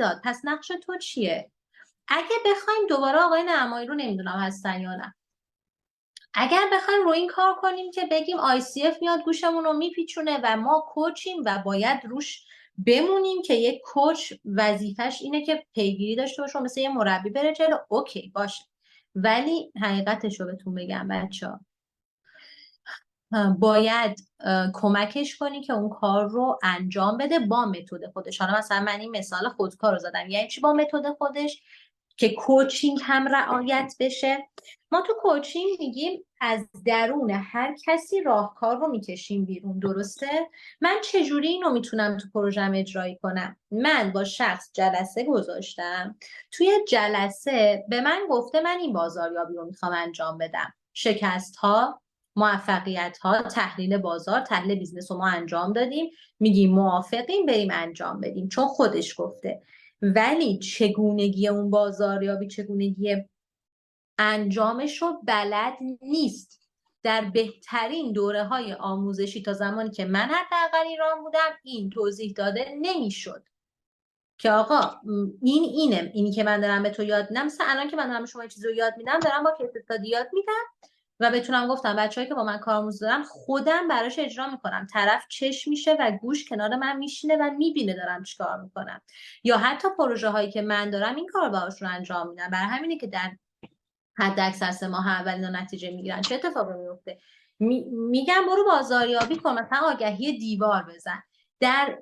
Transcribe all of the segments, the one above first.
داد. پس نقش تو چیه؟ اگه بخوایم دوباره آقای نعمایی رو نمیدونم هستن یا نه، اگر بخوایم رو این کار کنیم که بگیم ICF میاد گوشمون رو میپیچونه و ما کوچیم و باید روش بمونیم که یک کوچ وظیفش اینه که پیگیری داشته باشه مثل یه مربی بره جلو، اوکی باشه. ولی حقیقتش رو بهتون بگم بچه‌ها، باید کمکش کنی که اون کار رو انجام بده با متد خودش. حالا مثلا من این مثال خودکار رو زدم، یعنی چی با متد خودش؟ که کوچینگ هم رعایت بشه. ما تو کوچینگ میگیم از درون هر کسی راهکار رو میکشیم بیرون، درسته؟ من چجوری اینو میتونم تو پروژم اجرایی کنم؟ من با شخص جلسه گذاشتم، توی جلسه به من گفته من این بازاریابی رو میخوام انجام بدم، شکست ها، موفقیت ها، تحلیل بازار، تحلیل بیزنس رو ما انجام دادیم، میگیم موافقیم بریم انجام بدیم چون خودش گفته. ولی چگونگی اون بازاریابی، چگونگی انجامش رو بلد نیست. در بهترین دوره های آموزشی تا زمانی که من حداقل ایران بودم این توضیح داده نمیشد که آقا اینی که من دارم به تو یاد میدم، مثل الان که من دارم شما چیزی رو یاد میدم، دارم با کیس استادی یاد میدم و بتونم گفتم بچه‌هایی که با من کارآموز دارن خودم براش اجرا میکنم، طرف چشم میشه و گوش کنار من میشینه و میبینه دارم چیکار میکنم. یا حتی پروژه هایی که من دارم این کار باهاشون انجام میدم، برای همینه که در حد اکثر 3 ماه اول اینا نتیجه میگیرن. چه اتفاقی میفته؟ میگم برو بازاریابی کن، مثلا آگهی دیوار بزن، در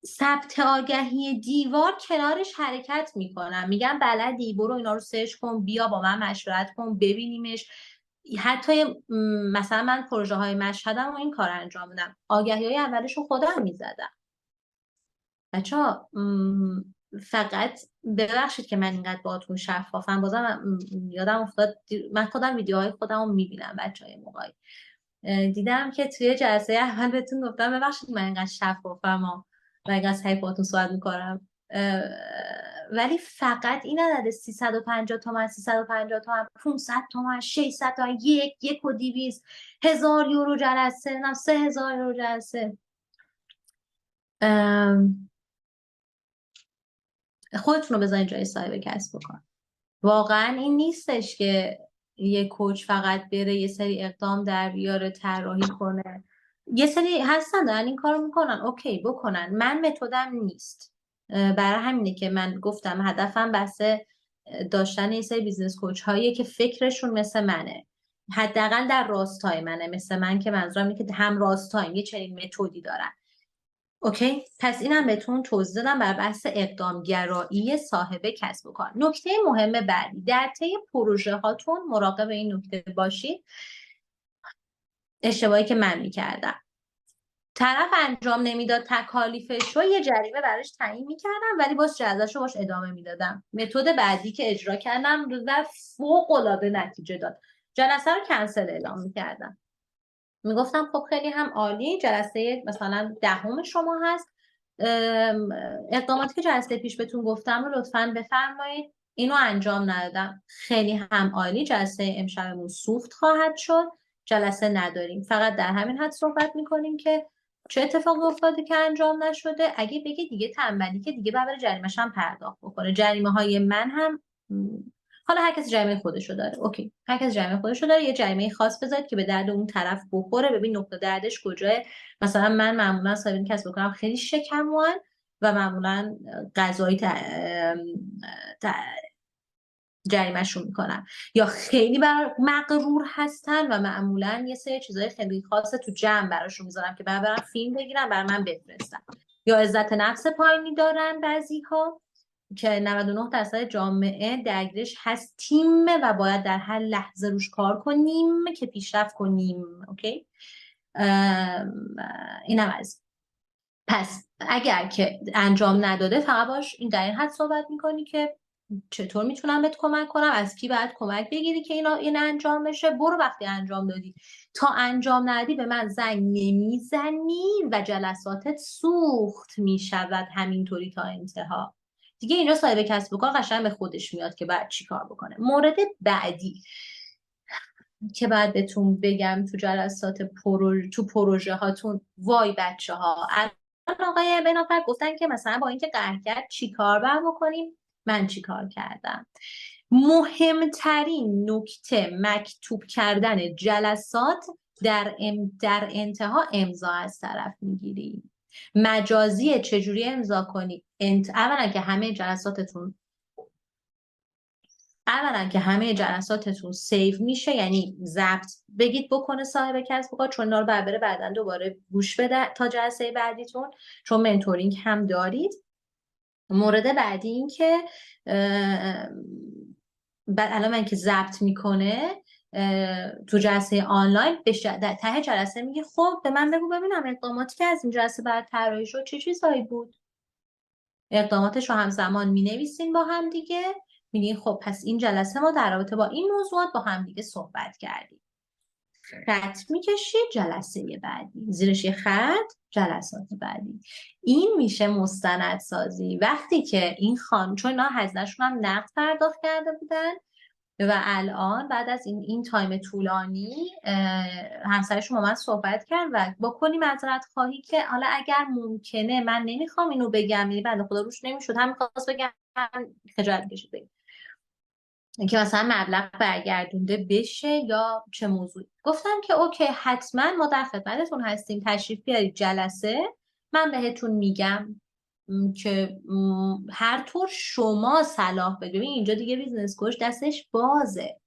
ثبت آگهی دیوار کنارش حرکت میکنم، میگم بلدی برو اینا رو سرچ کن، بیا با من مشورت کن ببینیمش. حتی مثلا من پروژه های مشهدم و این کار انجام میدم، آگهی های اولش رو خودم میزدم. بچه‌ها فقط ببخشید که من اینقدر باهاتون شفافم، بازم یادم افتاد من خودم ویدیوهای خودم رو میبینم بچه‌های موقعی دیدم که توی جلسه اول بهتون گفتم ببخشید من اینقدر شفافم و اینقدر سعی باهاتون صحبت میکنم، ولی فقط این عدد 350 تومن 350 تومن 500 تومن 600 تومن 1,200 1000 یورو جلسه، نه 3000 یورو جلسه، خودتون رو بذارین جای صاحب کسب بکن. واقعا این نیستش که یه کوچ فقط بره یه سری اقدام در بیاره طراحی کنه. یه سری هستن دارن این کارو میکنن، اوکی بکنن، من متدم نیست. برای همینه که من گفتم هدفم بحث داشتن یه سری بیزنس کوچ هاییه که فکرشون مثل منه، حداقل در راستای منه، مثل من که منظورم اینه که هم راستاییم، یه چنین متدی دارن. اوکی، پس اینم بهتون توضیح دادم بر بحث اقدامگرایی صاحب کسب و کار. نکته مهم بعدی، در طی پروژه هاتون مراقب این نکته باشید. اشتباهی که من میکردم، طرف انجام نمیداد تکالیفش رو یه جریمه براش تعیین میکردم ولی باز جزاشو باش ادامه میدادم. متد بعدی که اجرا کردم و فوق العاده نتیجه داد، جلسه رو کنسل اعلام میکردم، میگفتم خب خیلی هم عالی، جلسه مثلا 10 شما هست، اقداماتی که جلسه پیش بهتون گفتم رو لطفاً بفرمایید. اینو انجام ندادم، خیلی هم عالی، جلسه امشبمون سوخت خواهد شد، جلسه نداریم، فقط در همین حد صحبت میکنیم که چه اتفاقی افتاده که انجام نشده. اگه بگه دیگه تنبلی که دیگه باید جریمه‌ش هم پرداخت بکنه. جریمه های من هم حالا هر کسی جریمه خودشو داره، اوکی، هر کسی جریمه خودشو داره، یه جریمه خاص بذارید که به درد اون طرف بخوره، ببین نقطه دردش کجاه. مثلا من معمولا صاحب کسب بکنم خیلی شکموان و معمولا غذایی جریمهشون میکنم، یا خیلی مغرور هستن و معمولا یه سری چیزای خیلی خاصه تو جمع براشون میذارم که برم فیلم بگیرم بر من بفرستم. یا عزت نفس پایینی دارن بعضی ها که 99% جامعه درگیرش هستیم و باید در هر لحظه روش کار کنیم که پیشرفت کنیم. اوکی، اینم از. پس اگر که انجام نداده فقط باش این در این حد صحبت میکنی که چطور میتونم بهت کمک کنم، از کی باید کمک بگیری که این انجام بشه، برو وقتی انجام دادی تا انجام ندی به من زنگ نمیزنی و جلساتت سوخت میشود همینطوری تا انتها. دیگه اینجا صاحب کسب و کار قشنگ به خودش میاد که بعد چی کار بکنه. مورد بعدی که بعد بهتون بگم تو جلسات تو پروژه هاتون، وای بچه ها آقای بنافر گفتن که مثلا با اینکه قهر کرد چی کار باید بکنیم. من چی کار کردم؟ مهمترین نکته مکتوب کردن جلسات در انتها امضا از طرف میگیری. مجازی چجوری امضا کنی؟ اولا که همه جلساتتون سیو میشه، یعنی ضبط بگید بکنه صاحب کسب و کار، چون اینا رو بره بعدن دوباره گوش بده تا جلسه بعدیتون، چون منتورینگ هم دارید. مورد بعدی این که الان من که ضبط میکنه تو جلسه آنلاین در ته جلسه میگه خب به من بگو ببینم اقداماتی که از این جلسه بعد طراحی شد چه چیزایی بود. اقداماتش رو همزمان مینویسین با هم دیگه، میگین خب پس این جلسه ما در رابطه با این موضوعات با هم دیگه صحبت کردیم. خط میکشید جلسه بعدی، زیرش یه خط جلسات بعدی. این میشه مستندسازی. وقتی که این چون اینا هزینه‌شون هم نقد پرداخت کرده بودن و الان بعد از این تایم طولانی همسرشون با من صحبت کرد و بکنی معذرت خواهی که حالا اگر ممکنه، من نمیخوام اینو بگم، یعنی بنده خدا روش نمیشد، هم میخواست بگم خجالت کشید بگم که مثلا مبلغ برگردونده بشه یا چه موضوعی. گفتم که اوکی حتما ما در خدمتتون هستیم، تشریف بیارید جلسه، من بهتون میگم که هر طور شما صلاح بدونید. اینجا دیگه بیزنس کوچ دستش بازه،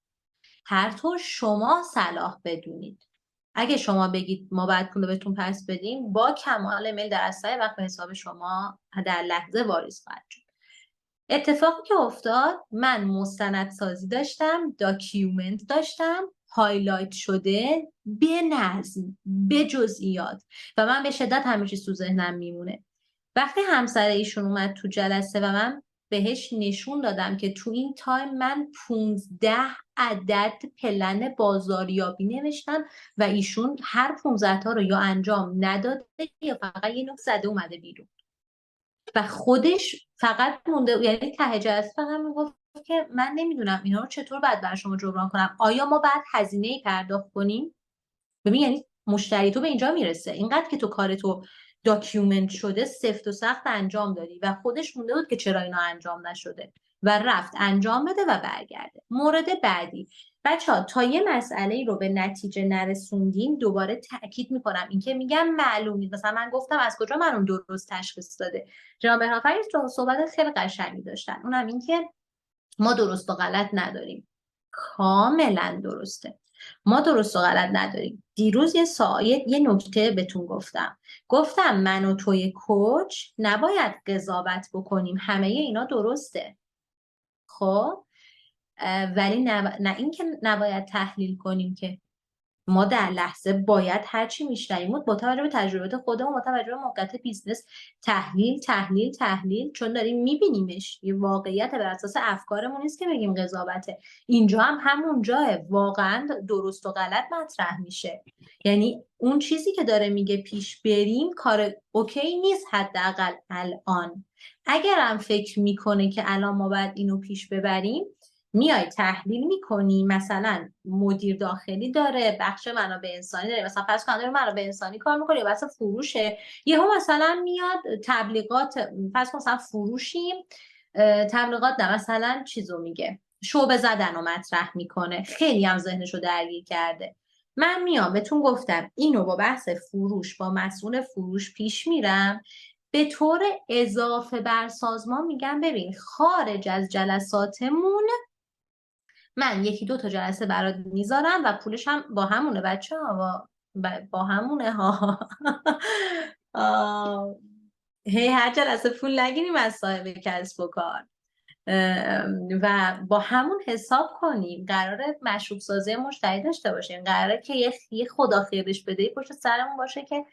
هر طور شما صلاح بدونید. اگه شما بگید ما باید پول بهتون پس بدیم، با کمال میل در اثر وقت به حساب شما در لحظه واریز خواهد شد. اتفاقی که افتاد، من مستندسازی داشتم، داکیومنت داشتم هایلایت شده به نظم به جزئیات و من به شدت همه چیز تو ذهنم میمونه. وقتی همسر ایشون اومد تو جلسه و من بهش نشون دادم که تو این تایم من 15 عدد پلن بازاریابی نوشتم و ایشون هر 15 تا رو یا انجام نداده یا فقط یه نوک زده اومده بیرون و خودش فقط مونده، یعنی ته جلسه فقط میگفت که من نمیدونم اینا رو چطور باید برای شما جبران کنم، آیا ما باید هزینه پرداخت کنیم؟ ببین یعنی مشتری تو به اینجا میرسه، اینقدر که تو کار تو داکیومنت شده سفت و سخت انجام دادی و خودش مونده بود که چرا اینا انجام نشده و رفت انجام بده و برگرده. مورد بعدی بچه‌ها، تا یه مسئله رو به نتیجه نرسوندین دوباره تاکید میکنم، این که میگم معلوم نیست. مثلا من گفتم از کجا معلوم درست تشخیص داده. جناب بهرامفر صحبت خیلی قشنگی داشتن، اونم این که ما درست و غلط نداریم. کاملا درسته، ما درست و غلط نداریم. دیروز یه نکته بهتون گفتم من و توی کوچ نباید قضاوت بکنیم، همه اینا درسته خب، ولی نه این که نباید تحلیل کنیم، که ما در لحظه باید هرچی میشنویم با توجه به تجربه خودمون، با توجه به موقعیت بیزنس تحلیل تحلیل تحلیل، چون داریم میبینیمش یه واقعیت بر اساس افکارمون نیست که بگیم قضاوته. اینجا هم همون جاه واقعا درست و غلط مطرح میشه، یعنی اون چیزی که داره میگه پیش بریم کار اوکی نیست حداقل الان. اگرم فکر میکنه که الان ما باید اینو پیش ببریم، میای تحلیل میکنی، مثلا مدیر داخلی داره، بخش منابع انسانی داره، مثلا فرض کن داره منابع انسانی کار میکنه یا مثلا فروشه، یهو مثلا میاد تبلیغات، فرض کن مثلا فروشیم، تبلیغات نه مثلا چیزو میگه شعبه زدن رو مطرح میکنه، خیلی هم ذهنشو درگیر کرده. من میام بهتون گفتم اینو با بحث فروش با مسئول فروش پیش میرم، به طور اضافه بر سازمان میگم ببین خارج از جلساتمون من 1-2 تا جلسه برات میذارم و پولش هم با همونه بچه ها، با همونه ها. هی هر جلسه پول نگیریم از صاحب کسب و کار و با همون حساب کنیم. قراره مشروب سازی مشتری داشته باشیم، قراره که یه خدا خیرش بده پشت سرمون باشه، که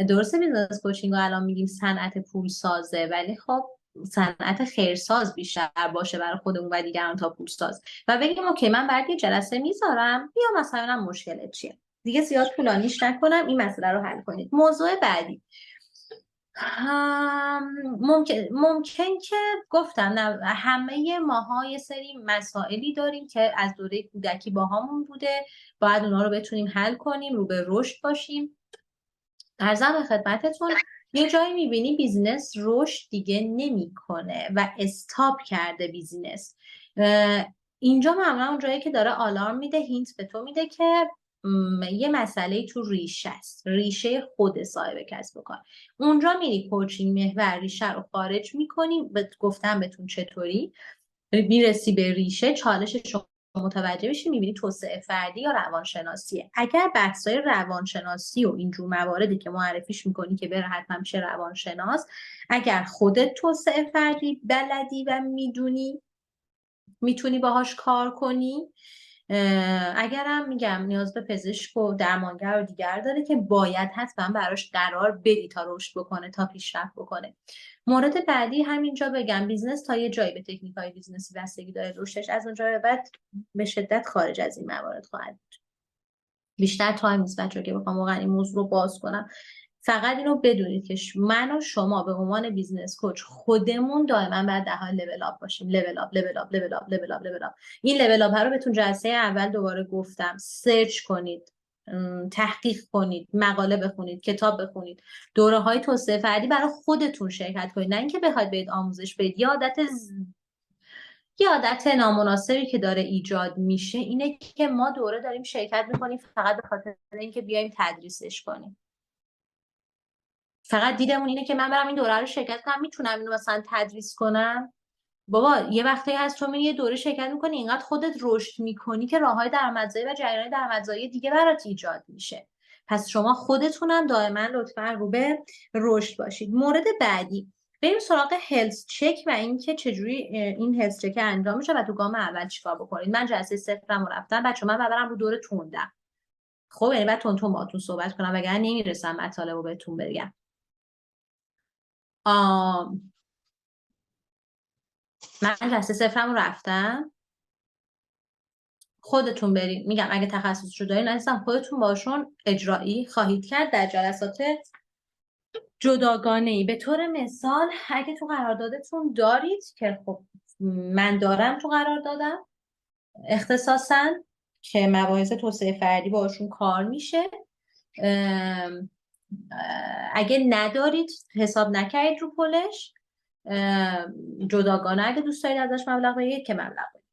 درسته بیزنس کوچینگ رو الان میگیم صنعت پول سازه، ولی خب صنعت خیرساز بیشتر باشه برای خودمون و دیگران تا پول ساز، و بگیم اوکی من بعد یه جلسه میذارم، بیا مثلا مشکلت چیه، دیگه زیاد طولانیش نکنم، این مسئله رو حل کنید. موضوع بعدی ممکن که گفتم همه ماها یه سری مسائلی داریم که از دوره کودکی باهامون بوده، باید اونا رو بتونیم حل کنیم، رو به رشد باشیم. عرضم به خدمتتون یه جایی میبینی بیزینس رشد دیگه نمیکنه و استاپ کرده بیزینس. اینجا معمولا اون جایی که داره آلارم میده، هینت به تو میده که یه مسئله تو ریشه است، ریشه خود صاحب کسب و کار. اونجا میری کوچینگ محور ریشه رو خارج میکنی. گفتم بهتون چطوری میرسی به ریشه. چالش شما متوجه بشی، میبینی توسعه فردی یا روانشناسیه. اگر بحثای روانشناسی و اینجور مواردی که معرفیش میکنی که بره حتما میشه روانشناس، اگر خودت توسعه فردی بلدی و میدونی میتونی باهاش کار کنی، اگرم میگم نیاز به پزشک و درمانگر و دیگر داره که باید حتما براش قرار بدی تا رشد بکنه، تا پیشرفت بکنه. مورد بعدی همینجا بگم، بیزنس تا یه جایی به تکنیک‌های بیزنسی بستگی داره رشدش، از اونجا به بعد به شدت خارج از این موارد خواهد بود. بیشتر تایم نیست بچه‌ها که بخوام واقعا این موضوع رو باز کنم. فقط اینو بدونید که من و شما به عنوان بیزنس کوچ خودمون دائما باید در حال لول اپ باشیم. لول اپ، لول اپ، لول اپ، لول اپ، لول اپ. این لول اپ رو بهتون جلسه اول دوباره گفتم، سرچ کنید، تحقیق کنید، مقاله بخونید، کتاب بخونید، دوره‌های توسعه فردی برای خودتون شرکت کنید، نه اینکه بخواید برید آموزش بدید. یه عادت نامناسبی که داره ایجاد میشه اینه که ما دوره داریم شرکت میکنیم فقط به خاطر اینکه بیایم تدریسش کنیم. فقط دیدمون اینه که من برم این دوره رو شرکت کنم، میتونم اینو مثلا تدریس کنم. بابا یه وقتی هست تو میری یه دوره شرکت میکنی، اینقدر خودت رشد میکنی که راههای درآمدزایی و جریان درآمدزایی دیگه برات ایجاد میشه. پس شما خودتونم دائما لطفا رو به رشد باشید. مورد بعدی، بریم سراغ هلت چک و اینکه چجوری این هلت چک انجام میشه و تو گام اول چیکار بکنید. من جلسه صفرم رفتم بچه‌ها، من برم رو دوره توندم. خب یعنی بعد تون باهاتون صحبت کنم وگرنه نمیرسم مطالب رو بهتون بگم. من جلسه صفرم رو رفتم. خودتون برید، میگم اگه تخصصشو دارین عزیزم خودتون باشون اجرایی خواهید کرد در جلسات جداگانه‌ای. به طور مثال اگه تو قراردادتون دارید که خب من دارم تو قراردادم اختصاصا که مباحث توسعه فردی باشون کار میشه، اگه ندارید حساب نکردید رو پولش، جداگانه اگه دوست دارید ازش مبلغ بگیرید که مبلغ بگیرید.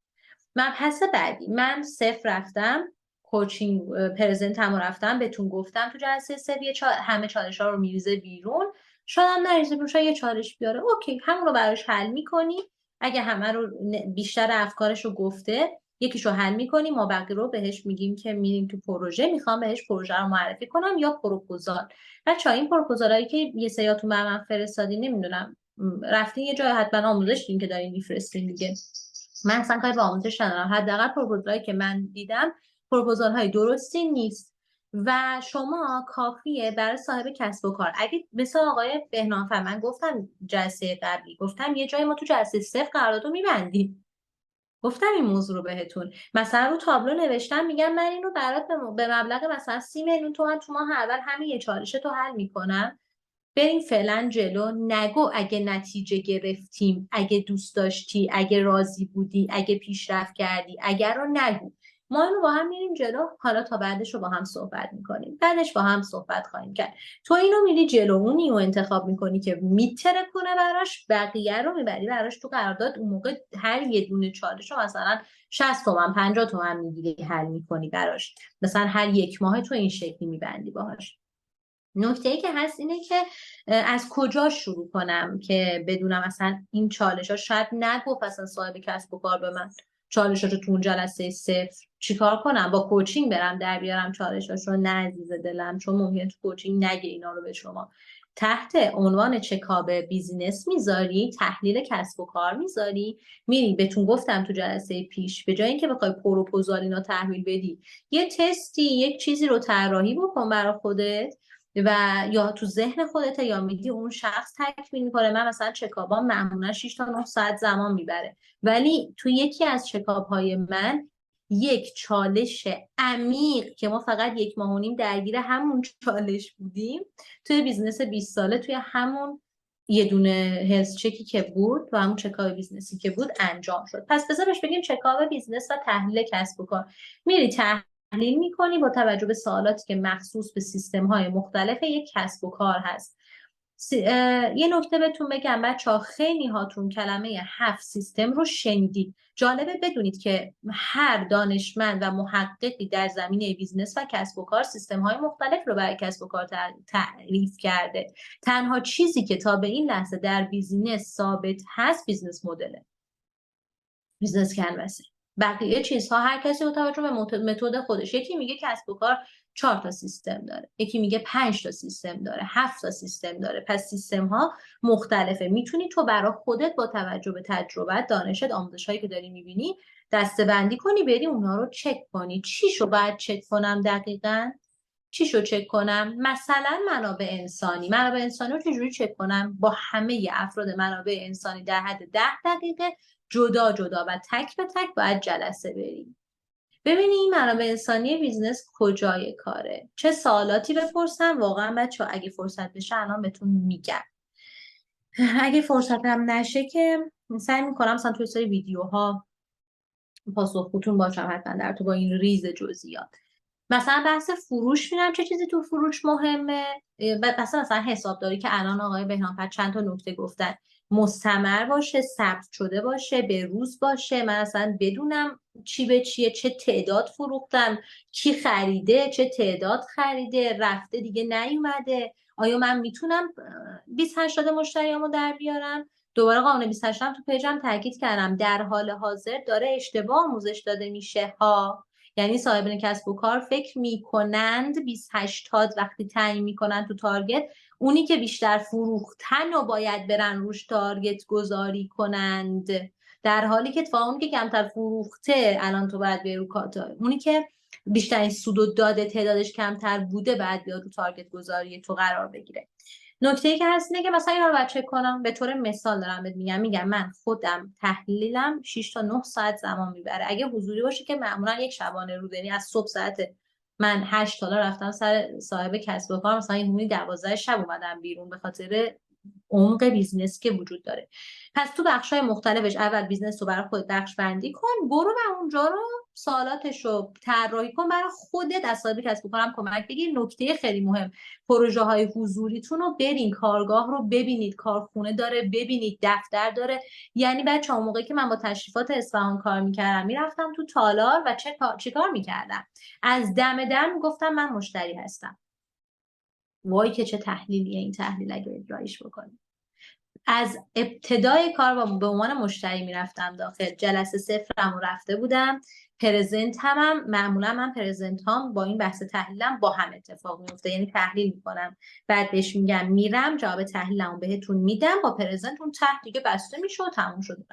مبحث بعدی، من صفر رفتم کوچینگ پرزنتم رفتم بهتون گفتم تو جلسه سویه همه چالش ها رو میریزه بیرون. شاید هم نریزه بیرون، شاید یه چالش بیاره، اوکی همون رو براش حل میکنی. اگه همه رو بیشتر افکارش رو گفته یکیش رو حل میکنیم، ما بقیه رو بهش میگیم که میریم تو پروژه، میخوام بهش پروژه رو معرفی کنم یا پروپوزال. بچه‌ها این پروپوزالایی که یه سریاتون به من فرستادین، نمیدونم رفتین یه جای حتما آموزش دیدین که دارین میفرستین دیگه. من اصلا کاری با آموزش ندارم، حداقل پروپوزالایی که من دیدم پروپوزال های درستی نیست و شما کافیه برای صاحب کسب و کار، اگه مثل آقای بهنامفر من گفتم جلسه قبلی، گفتم یه جایی ما تو جلسه صفر قراردادو میبندیم، گفتم این موضوع رو بهتون، مثلا رو تابلو نوشتم میگم من اینو برات به مبلغ مثلا 30 میلیون تومان تو ماه اول همین یه چالش تو حل میکنم، بریم فعلا جلو. نگو اگه نتیجه گرفتیم، اگه دوست داشتی، اگه راضی بودی، اگه پیشرفت کردی، اگر رو نگو. ما اینو با هم میریم جلو، حالا تا بعدش رو با هم صحبت میکنیم، بعدش با هم صحبت خواهیم کرد. تو اینو میری جلو، اونی رو انتخاب میکنی که میتره کنه براش، بقیه رو میبری براش تو قرارداد. اون موقع هر یه دونه چالش رو مثلا 60 تومن 50 تومن میگیری حل میکنی براش، مثلا هر یک ماه تو این شکلی میبندی باهاش. نکته ای که هست اینه که از کجا شروع کنم که بدونم اصلا این چالش ها، شاید نگفت اصلا صاحب کسب و کار به من چالشاشو تو اون جلسه صفر چیکار کنم، با کوچینگ برم در بیارم چالشاشو؟ نه عزیز دلم، چون ممکنه تو کوچینگ نگه اینا رو به شما. تحت عنوان چکاب بیزینس میذاری، تحلیل کسب و کار میذاری، میری بهتون گفتم تو جلسه پیش به جای اینکه بخوای پروپوزال اینا تحویل بدی، یه تستی یک چیزی رو طراحی بکن برای خودت و یا تو ذهن خودت یا میدی اون شخص تکمیل میکنه. من مثلا چکابام معمولا 6 تا 9 ساعت زمان میبره، ولی تو یکی از چکاب های من یک چالش عمیق که ما فقط 1.5 ماه درگیر همون چالش بودیم توی بیزنس 20 ساله، توی همون یه دونه هلت چکی که بود و همون چکاب بیزنسی که بود انجام شد. پس بذارش بگیم چکاب بیزنس و تحلیل کسب و کار. میری تحلیل میکنی با توجه به سوالاتی که مخصوص به سیستم های مختلف یک کسب و کار هست. یه نکته بهتون بگم بچه‌ها، خیلی هاتون کلمه 7 سیستم رو شنیدید. جالبه بدونید که هر دانشمند و محققی در زمینه بیزنس و کسب و کار سیستم های مختلف رو برای کسب و کار تعریف کرده. تنها چیزی که تا به این لحظه در بیزنس ثابت هست بیزنس مدله، بیزنس کنوسه. بقیه چیزها هر کسی با توجه به متد خودش، یکی میگه کسب و کار 4 تا سیستم داره، یکی میگه 5 تا سیستم داره، 7 تا سیستم داره. پس سیستم ها مختلفه. میتونی تو برای خودت با توجه به تجربه، دانشت، آموزش هایی که داری میبینی دسته‌بندی کنی، بری اونها رو چک کنی. چیشو باید چک کنم دقیقاً؟ چیشو چک کنم؟ مثلا منابع انسانی رو چجوری چک کنم؟ با همه افراد منابع انسانی در حد 10 دقیقه جدا جدا و تک به تک باید جلسه بریم. ببینی این منابع انسانی بیزنس کجای کاره، چه سوالاتی بپرسم. واقعا بچه ها اگه فرصت بشه الان بهتون میگم، اگه فرصت هم نشه که سعی میکنم مثلا توی سری ویدیوها پاسخگوتون باشم حتما در تو با این ریز جزئیات. مثلا بحث فروش، میرم چه چیزی تو فروش مهمه. مثلا حسابداری که الان آقای بهنام‌فر چند تا نکته گفتن، مستمر باشه، ثبت شده باشه، به روز باشه. من اصلا بدونم چی به چیه، چه تعداد فروختم، کی خریده، چه تعداد خریده، رفته دیگه نیومده. آیا من میتونم 28 مشتریامو در بیارم؟ دوباره قانون 28 تو پیجم تاکید کردم، در حال حاضر داره اشتباه آموزش داده میشه ها. یعنی صاحبان کسب و کار فکر میکنند 28 وقتی تعیین میکنن تو تارگت، اونی که بیشتر فروختن و باید برن روش تارگت گذاری کنند، در حالی که اتفاقا اونی که کمتر فروخته الان تو باید بری رو کاتا، اونی که بیشتر سود و داده تعدادش کمتر بوده بعد بیاد رو تارگت گذاری تو قرار بگیره. نکته ای که هست اینه که مثلا اینا رو باید چک کنم. به طور مثال دارم بهت میگم من خودم تحلیلم 6 تا 9 ساعت زمان میبره. اگه حضوری باشه که معمولا یک شبانه روز، یعنی از صبح ساعت من 8 تا رفتم سر صاحب کسب و کار، مثلا این 12 شب اومدم بیرون به خاطر عمق بیزنس که وجود داره. پس تو بخش‌های مختلفش اول بیزنس رو برای خودت بخش بندی کن، برو و اونجا رو سوالاتش رو طراحی کن برای خودت، از صاحب کسب و کارم کمک بگیر. نکته خیلی مهم، پروژه های حضوریتون رو برین، کارگاه رو ببینید، کارخونه داره ببینید، دفتر داره. یعنی بچه اون موقعی که من با تشریفات اصفهان کار میکردم میرفتم تو تالار و چه کار میکردم؟ از دم در میگفتم من مشتری هستم. وای که چه تحلیلیه این تحلیل اگه اجرایش بکنی. از ابتدای کار به عنوان مشتری میرفتم داخل، جلسه صفرم رفته بودم، پرزنت هم معمولا من پرزنت هم با این بحث تحلیلم با هم اتفاق میفته. یعنی تحلیل میکنم بعد بهش میگم میرم جواب تحلیلمو بهتون میدم، با پرزنت اون ته دیگه بسته میشه و تموم شد.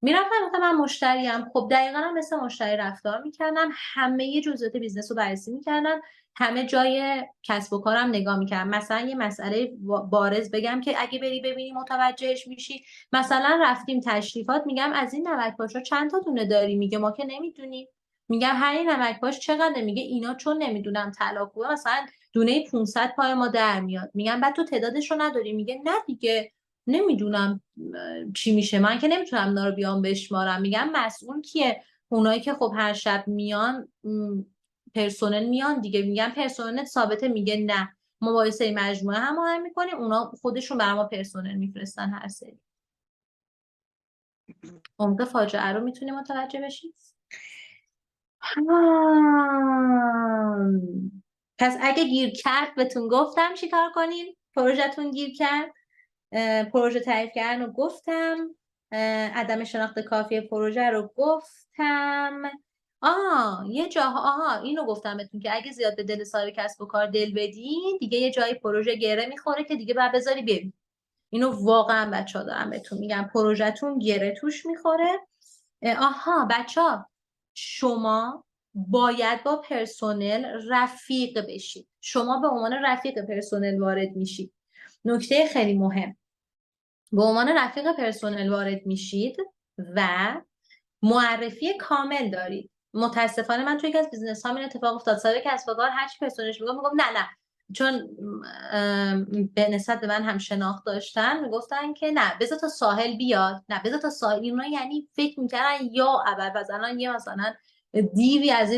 میرفتم مثلا من مشتریم، خب دقیقا هم مثل مشتری رفتار میکردم، همه جزئیات بیزنس رو بررسی میکردم، همه جای کسب و کارم نگاه میکردم. مثلا یه مسئله بارز بگم که اگه بری ببینی متوجهش میشی. مثلا رفتیم تشریفات، میگم از این نمک پاشا چند تا دونه داری؟ میگه ما که نمیدونیم. میگم هر این نمک پاش چقدر؟ میگه اینا چون نمیدونم طلاقوه مثلا دونه 500 پای ما در میاد. میگم بعد تو تعدادش رو نداری؟ میگه نه دیگه نمیدونم چی میشه، من که نمیتونم اینا رو بیام بشمارم. میگم مسئول کیه؟ اونایی که خب هر شب میان، پرسنل میان دیگه. میگم پرسنل ثابته؟ میگه نه، ما با سری مجموعه هماهنگ میکنیم، اونا خودشون برای ما پرسنل میفرستن هر سری. عمق فاجعه رو میتونی متوجه بشی. پس اگه گیر کرد بهتون گفتم چیکار کنین. پروژهتون گیر کرد، پروژه تعریف کردن رو گفتم، عدم شناخت کافی پروژه رو گفتم. یه جاها اینو گفتم بهتون که اگه زیاد به دل صاحب کسب و کار دل بدین دیگه یه جایی پروژه گره میخوره که دیگه بعد بذاری ببین. اینو واقعا بچه‌ها دارم بهتون میگم، پروژهتون گره توش میخوره. بچه‌ها شما باید با پرسنل رفیق بشید. شما به عنوان رفیق پرسنل وارد میشید. نکته خیلی مهم، به عنوان رفیق پرسنل وارد میشید و معرفی کامل دارید. متاسفانه من توی یکی از بیزنس ها این اتفاق افتاد، صاحب کسب و کار هر چی پرسنلش میگفت نه چون به نسبت به من هم شناخت داشتن میگفتن که نه بذار تا ساحل بیاد، نه بذار تا ساحل. اینا یعنی فکر میکردن یا ابوالفضل یه مثلا دیوی از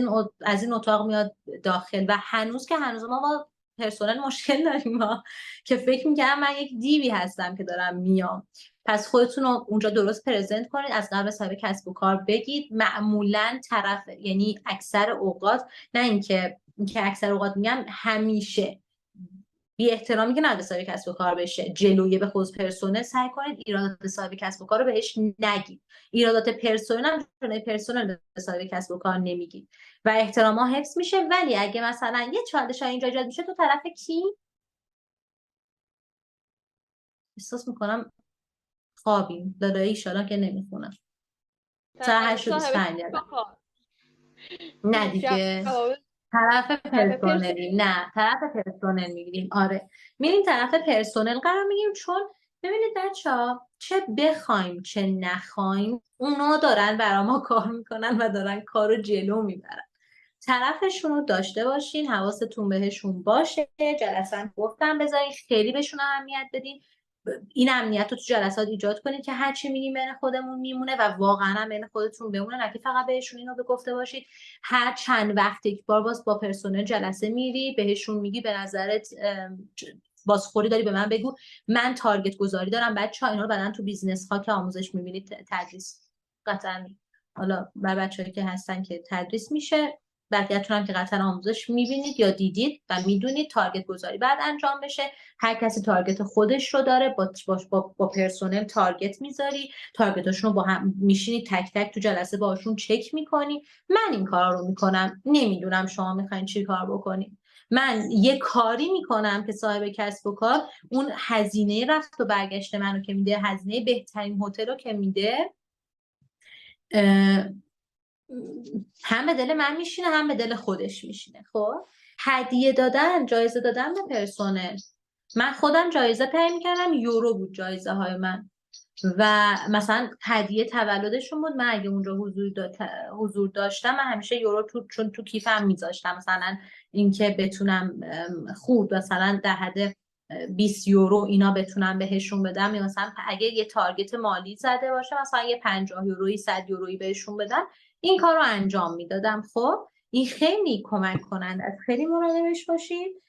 این اتاق میاد داخل. و هنوز که هنوز ما با پرسنل مشکل داریم ما که فکر میکنم من یک دیوی هستم که دارم میام. پس خودتون رو اونجا درست پرزنت کنید، از قبل صاحب کسب و کار بگید. معمولا طرف، یعنی اکثر اوقات، نه اینکه اکثر اوقات میگم همیشه، بی احترامی که نباید صاحب کسب و کار بشه، جلوی به خود پرسنل سعی کنید ایرادات صاحب کسب و کار رو بهش نگید. ایرادات پرسنل هم جلوی پرسنل به صاحب کسب و کار نمیگید و احترام ها حفظ میشه. ولی اگه مثلا یه چالش اینجا ایجاد میشه، تو طرف کی؟ احساس میکنم خوابیم دادایی، ایشالا که نمیخونم. ساعت 8:25 نه دیگه، طرف پرسنلیم. نه طرف پرسنل میگیریم. آره میریم طرف پرسنل قرار میگیم، چون ببینید بچه‌ها، چه بخوایم چه نخوایم اونا دارن برا ما کار میکنن و دارن کارو جلو میبرن. طرفشون رو داشته باشین، حواستون بهشون باشه. جلسه گفتم بذارین خیلی بهشون اهمیت بدین. این امنیت رو تو جلسات ایجاد کنید که هرچی میگیم بین خودمون میمونه و واقعا هم بین خودتون بمونه، نه که فقط بهشون اینو گفته باشید. هر چند وقت یک بار باز با پرسنل جلسه میری، بهشون میگی به نظرت بازخوری داری به من بگو. من تارگت گذاری دارم بچه‌ها، اینا رو بعدن تو بیزنس ها که آموزش میبینید تدریس قطعا، حالا بر بچه‌ای که هستن که تدریس میشه، بقیه‌تون هم که قطعا آموزش میبینید یا دیدید و میدونید تارگت گذاری بعد انجام بشه. هر کسی تارگت خودش رو داره، با پرسنل تارگت میذاری، تارگتاشون رو با هم میشینید تک تک تو جلسه باشون چک میکنی. من این کار رو میکنم، نمیدونم شما میخواین چی کار بکنید. من یه کاری میکنم که صاحب کسب و کار اون هزینه رفت و برگشت منو که میده، هزینه بهترین هتل رو که میده، هم به دل من میشینه هم به دل خودش میشینه. خب هدیه دادن، جایزه دادن به پرسنل، من خودم جایزه تعیین کردم، یورو بود جایزه های من و مثلا هدیه تولدشون بود. من اگه اونجا حضور داشتم، من همیشه یورو چون تو کیفم میذاشتم، مثلا اینکه بتونم خورد مثلا در حد 20 یورو اینا بتونم بهشون بدم، یا مثلا اگه یه تارگت مالی زده باشه، مثلا یه 50 یورویی 100 یورویی بهشون بدم، این کار رو انجام میدادم. خب این خیلی کمک کنند، از خیلی مراقبش باشید.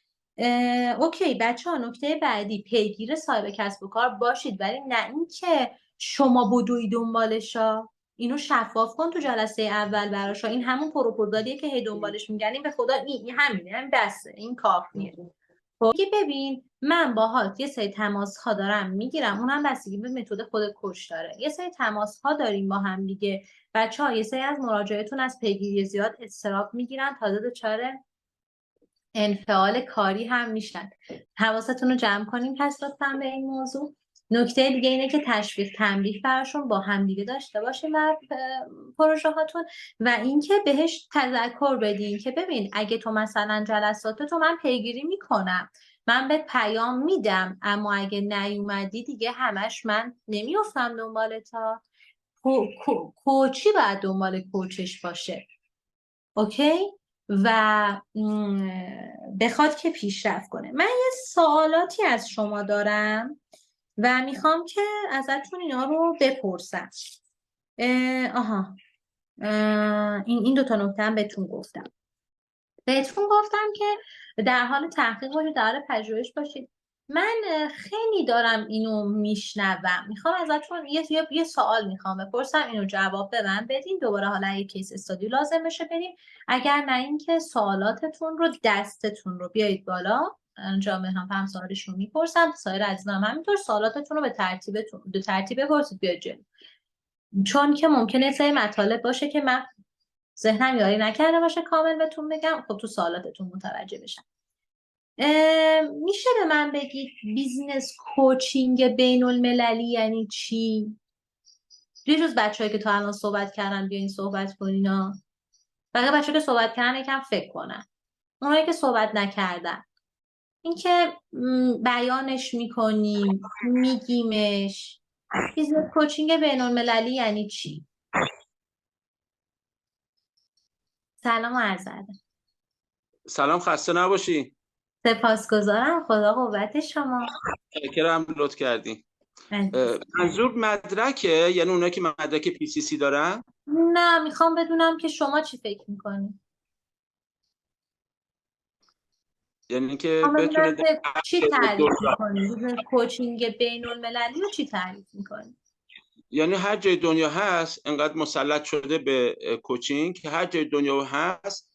اوکی بچه ها، نکته بعدی، پیگیر صاحب کسب و کار باشید، ولی نه اینکه شما بدوی دنبالشا. اینو شفاف کن تو جلسه اول براشا. این همون پروپوزالیه که هی دنبالش میگنیم، به خدا این همینه، همین بسه، این کافیه. خب ببین، من باهات یه سری تماس ها دارم میگیرم، اونم بستگی به متد خود کوچ داره. یه سری تماس ها داریم با هم دیگه. بچه ها یه سری از مراجعتون از پیگیری زیاد استراب میگیرن، تازه دچار انفعال کاری هم میشن. حواستون رو جمع کنین پس لطفا به این موضوع. نکته دیگه اینه که تشویق تنبیه براشون با هم دیگه داشته باشین در پروژه هاتون، و اینکه بهش تذکر بدین که ببین اگه تو مثلا جلسات تو من پیگیری میکنم، من به پیام میدم، اما اگه نیومدی دیگه همش من نمیافتم دنبال تا کوچی باید دنبال کوچش باشه. اوکی؟ و بخواد که پیشرفت کنه. من یه سوالاتی از شما دارم و میخوام که ازتون اینا رو بپرسم. آها این دو تا نکته هم بهتون گفتم که در حال تحقیق باشید، در حال پژوهش باشید. من خیلی دارم اینو میشنوم، میخوام ازتون یه سوال میخوام بپرسم، اینو جواب به من بدین. دوباره حالا یه کیس استادی لازم بشه بریم، اگر نه اینکه سوالاتتون رو دستتون رو بیایید بالا، انجام هم سوالشون میپرسم. سایر عزیزان همینطور سوالاتتون رو به ترتیب بپرسید بیاید جلو، چون که ممکنه سری مطالب باشه که من ذهنم یاری نکرده باشه کامل بهتون بگم، خب تو سوالاتتون متوجه بشم. میشه به من بگید بیزینس کوچینگ بین المللی یعنی چی؟ جز بچه‌هایی که تا الان صحبت کردن بیاین صحبت کنین ها. بقیه بچه‌ها که صحبت کردن یکم فکر کنن. اونایی که صحبت نکردن، اینکه بیانش میکنیم، میگیمش. بیزینس کوچینگ بین المللی یعنی چی؟ سلام و عرض ادب. سلام، خسته نباشی. سپاسگزارم، خدا قوت شما. متشکرم، لطف کردین. منظور مدرکه، یعنی اونایی که مدرک PCC دارن؟ نه، میخوام بدونم که شما چی فکر میکنی. یعنی که بتونه در چی تعریف دنیا، میکنی؟ بیزنس کوچینگ بین المللی رو چی تعریف میکنی؟ یعنی هر جای دنیا هست انقدر مسلط شده به کوچینگ که هر جای دنیا هست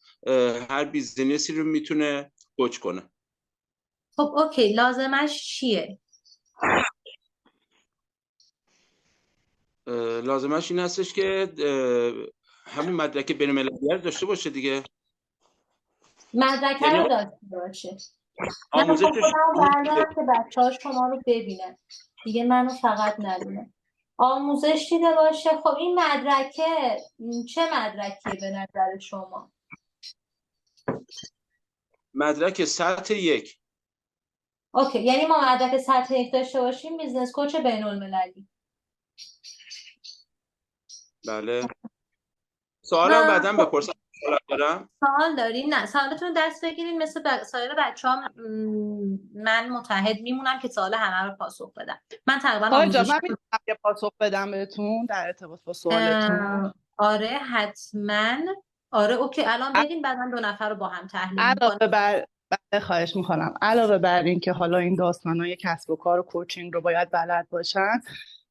هر بیزینسی رو میتونه کوچ کنه. خب اوکی، لازمش چیه؟ لازمش این هستش که همون مدرک بین المللی رو داشته باشه دیگه. مدرکه یعنی رو داشته باشه. من آموزش میخوام خودم بردارم که بچه ها شما رو ببینن دیگه، منو فقط ندونه. آموزش دیده باشه. خب این مدرکه چه مدرکیه به نظر شما؟ مدرک سطح 1. اوکی، یعنی ما مدرک سطح 1 داشته باشیم بیزنس کوچ بین المللی. بله. سوالم بعداً بپرسم. سوال دارم. سوال دارین؟ نه، سوالتون دست بگیرین مثل سایر بچه ها. من متحد میمونم که سوال همه رو پاسخ بدم. من تقریبا آرجا آموزش من میتونم یه پاسخ بدم بهتون در ارتباط با سوالتون؟ آره حتما. آره اوکی، الان بگین بعد من 2 نفر رو با هم تحلیل میکنم. علاوه بر بله، خواهش میکنم. علاوه بر این که حالا این داستانهای کسب و کار و کوچینگ رو باید بلد باشن،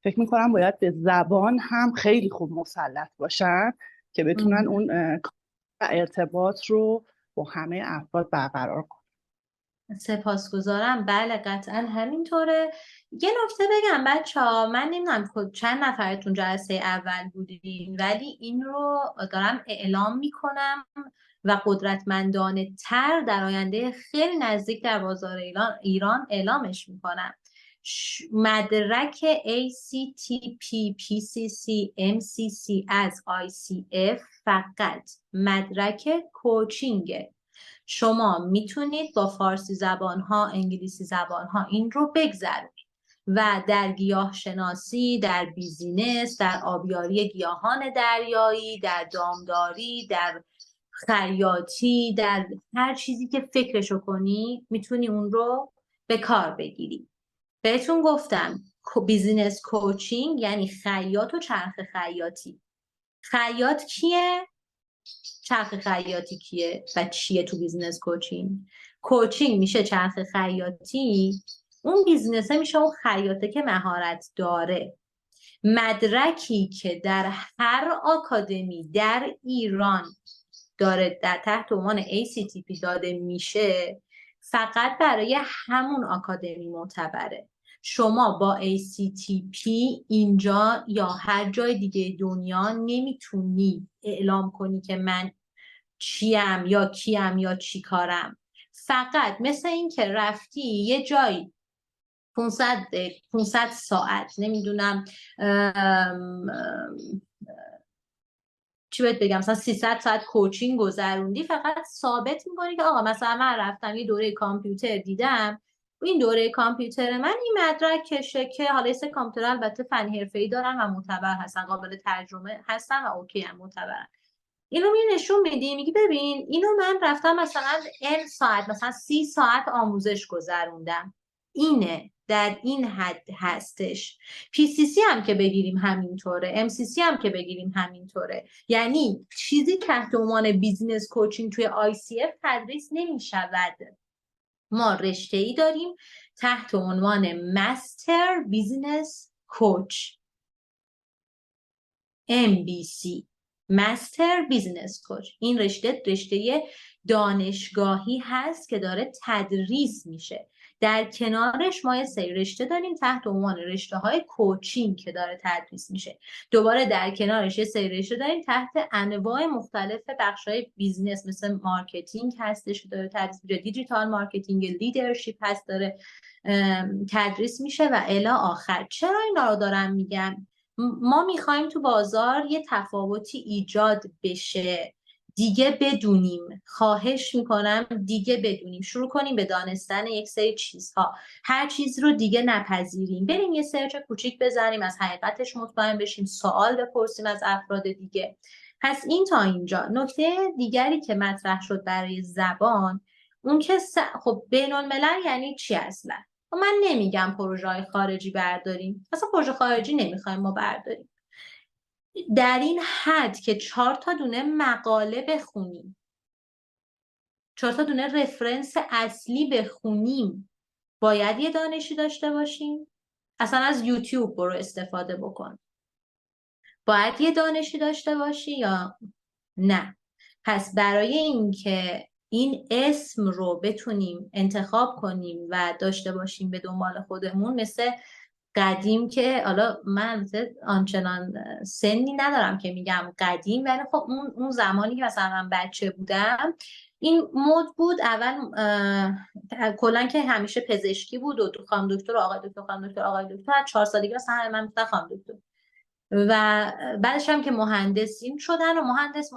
فکر میکنم باید به زبان هم خیلی خوب مسلط باشن که بتونن اون ارتباط رو با همه افراد برقرار کنن. سپاسگزارم. بله قطعا همینطوره. یه نکته بگم بچه ها، من نمیدونم چند نفرتون جلسه اول بودین، ولی این رو دارم اعلام میکنم و قدرتمندانه تر در آینده خیلی نزدیک در بازار ایران اعلامش میکنم. مدرک ACTP PCC MCC از ICF فقط مدرک کوچینگه. شما میتونید با فارسی زبانها، انگلیسی زبانها این رو بگذرونید و در گیاه شناسی، در بیزینس، در آبیاری گیاهان دریایی، در دامداری، در خیاطی، در هر چیزی که فکرشو کنی میتونی اون رو به کار بگیری. بهتون گفتم بیزینس کوچینگ یعنی خیاط و چرخ خیاطی. خیاط کیه؟ چرخ خیاطی کیه و چیه تو بیزینس کوچینگ؟ کوچینگ میشه چرخ خیاطی، اون بیزینسه میشه اون خیاطه که مهارت داره. مدرکی که در هر آکادمی در ایران داره در تحت عنوان ACTP داده میشه فقط برای همون آکادمی معتبره. شما با ACTP اینجا یا هر جای دیگه دنیا نمیتونی اعلام کنی که من چیم یا کیم یا چی کارم. فقط مثل این که رفتی یه جایی 500 ساعت نمیدونم چی بهت بگم، مثلا 300 ساعت کوچینگ گذروندی، فقط ثابت میکنی که آقا مثلا من رفتم یه دوره کامپیوتر دیدم، این دوره کامپیوتر من این مدرکشه که حالا یه کامپیوتر البته فنی حرفه‌ای دارن و معتبر هستن، قابل ترجمه هستن و اوکی هم معتبرن. اینو می نشون میدی، میگی ببین اینو من رفتم مثلا n ساعت مثلا 30 ساعت آموزش گذروندم، اینه در این حد هستش. PCC هم که بگیریم همینطوره، MCC هم که بگیریم همینطوره. یعنی چیزی تحت عنوان بیزینس کوچینگ توی ICF تدریس نمیشود. ما رشته‌ای داریم تحت عنوان مستر بیزینس کوچ MBC، مستر بیزنس کوچ. این رشته دانشگاهی هست که داره تدریس میشه. در کنارش ما یه سری رشته داریم تحت عنوان رشته های کوچینگ که داره تدریس میشه. دوباره در کنارش یه سری رشته داریم تحت انواع مختلف بخش‌های بیزنس مثل مارکتینگ هستش که داره تدریس میشه، دیجیتال مارکتینگ، لیدرشپ هست داره تدریس میشه و الی آخر. چرا اینا رو دارم میگم؟ ما میخوایم تو بازار یه تفاوتی ایجاد بشه، دیگه بدونیم، خواهش میکنم دیگه بدونیم، شروع کنیم به دانستن یک سری چیزها، هر چیز رو دیگه نپذیریم، بریم یه سرچ کوچیک بزنیم، از حقیقتش مطمئن بشیم، سوال بپرسیم از افراد دیگه. پس این تا اینجا. نکته دیگری که مطرح شد برای زبان، اون که خب بین الملل یعنی چی اصلا؟ من نمیگم پروژه های خارجی برداریم، اصلا پروژه خارجی نمیخوایم ما برداریم، در این حد که 4 تا دونه مقاله بخونیم، 4 تا دونه رفرنس اصلی بخونیم، باید یه دانشی داشته باشیم؟ اصلا از یوتیوب برو استفاده بکن، باید یه دانشی داشته باشی یا نه؟ پس برای اینکه این اسم رو بتونیم انتخاب کنیم و داشته باشیم به دنبال خودمون، مثل قدیم که حالا من آنچنان سنی ندارم که میگم قدیم، ولی خب اون زمانی که مثلا من بچه بودم این مد بود. اول کلا که همیشه پزشکی بود و خانم دکتر آقای دکتر خانم دکتر آقای دکتر، از 4 سالگی مثلا من میگفتم خانم دکتر، و بعدش هم که مهندسین شدن و مهندس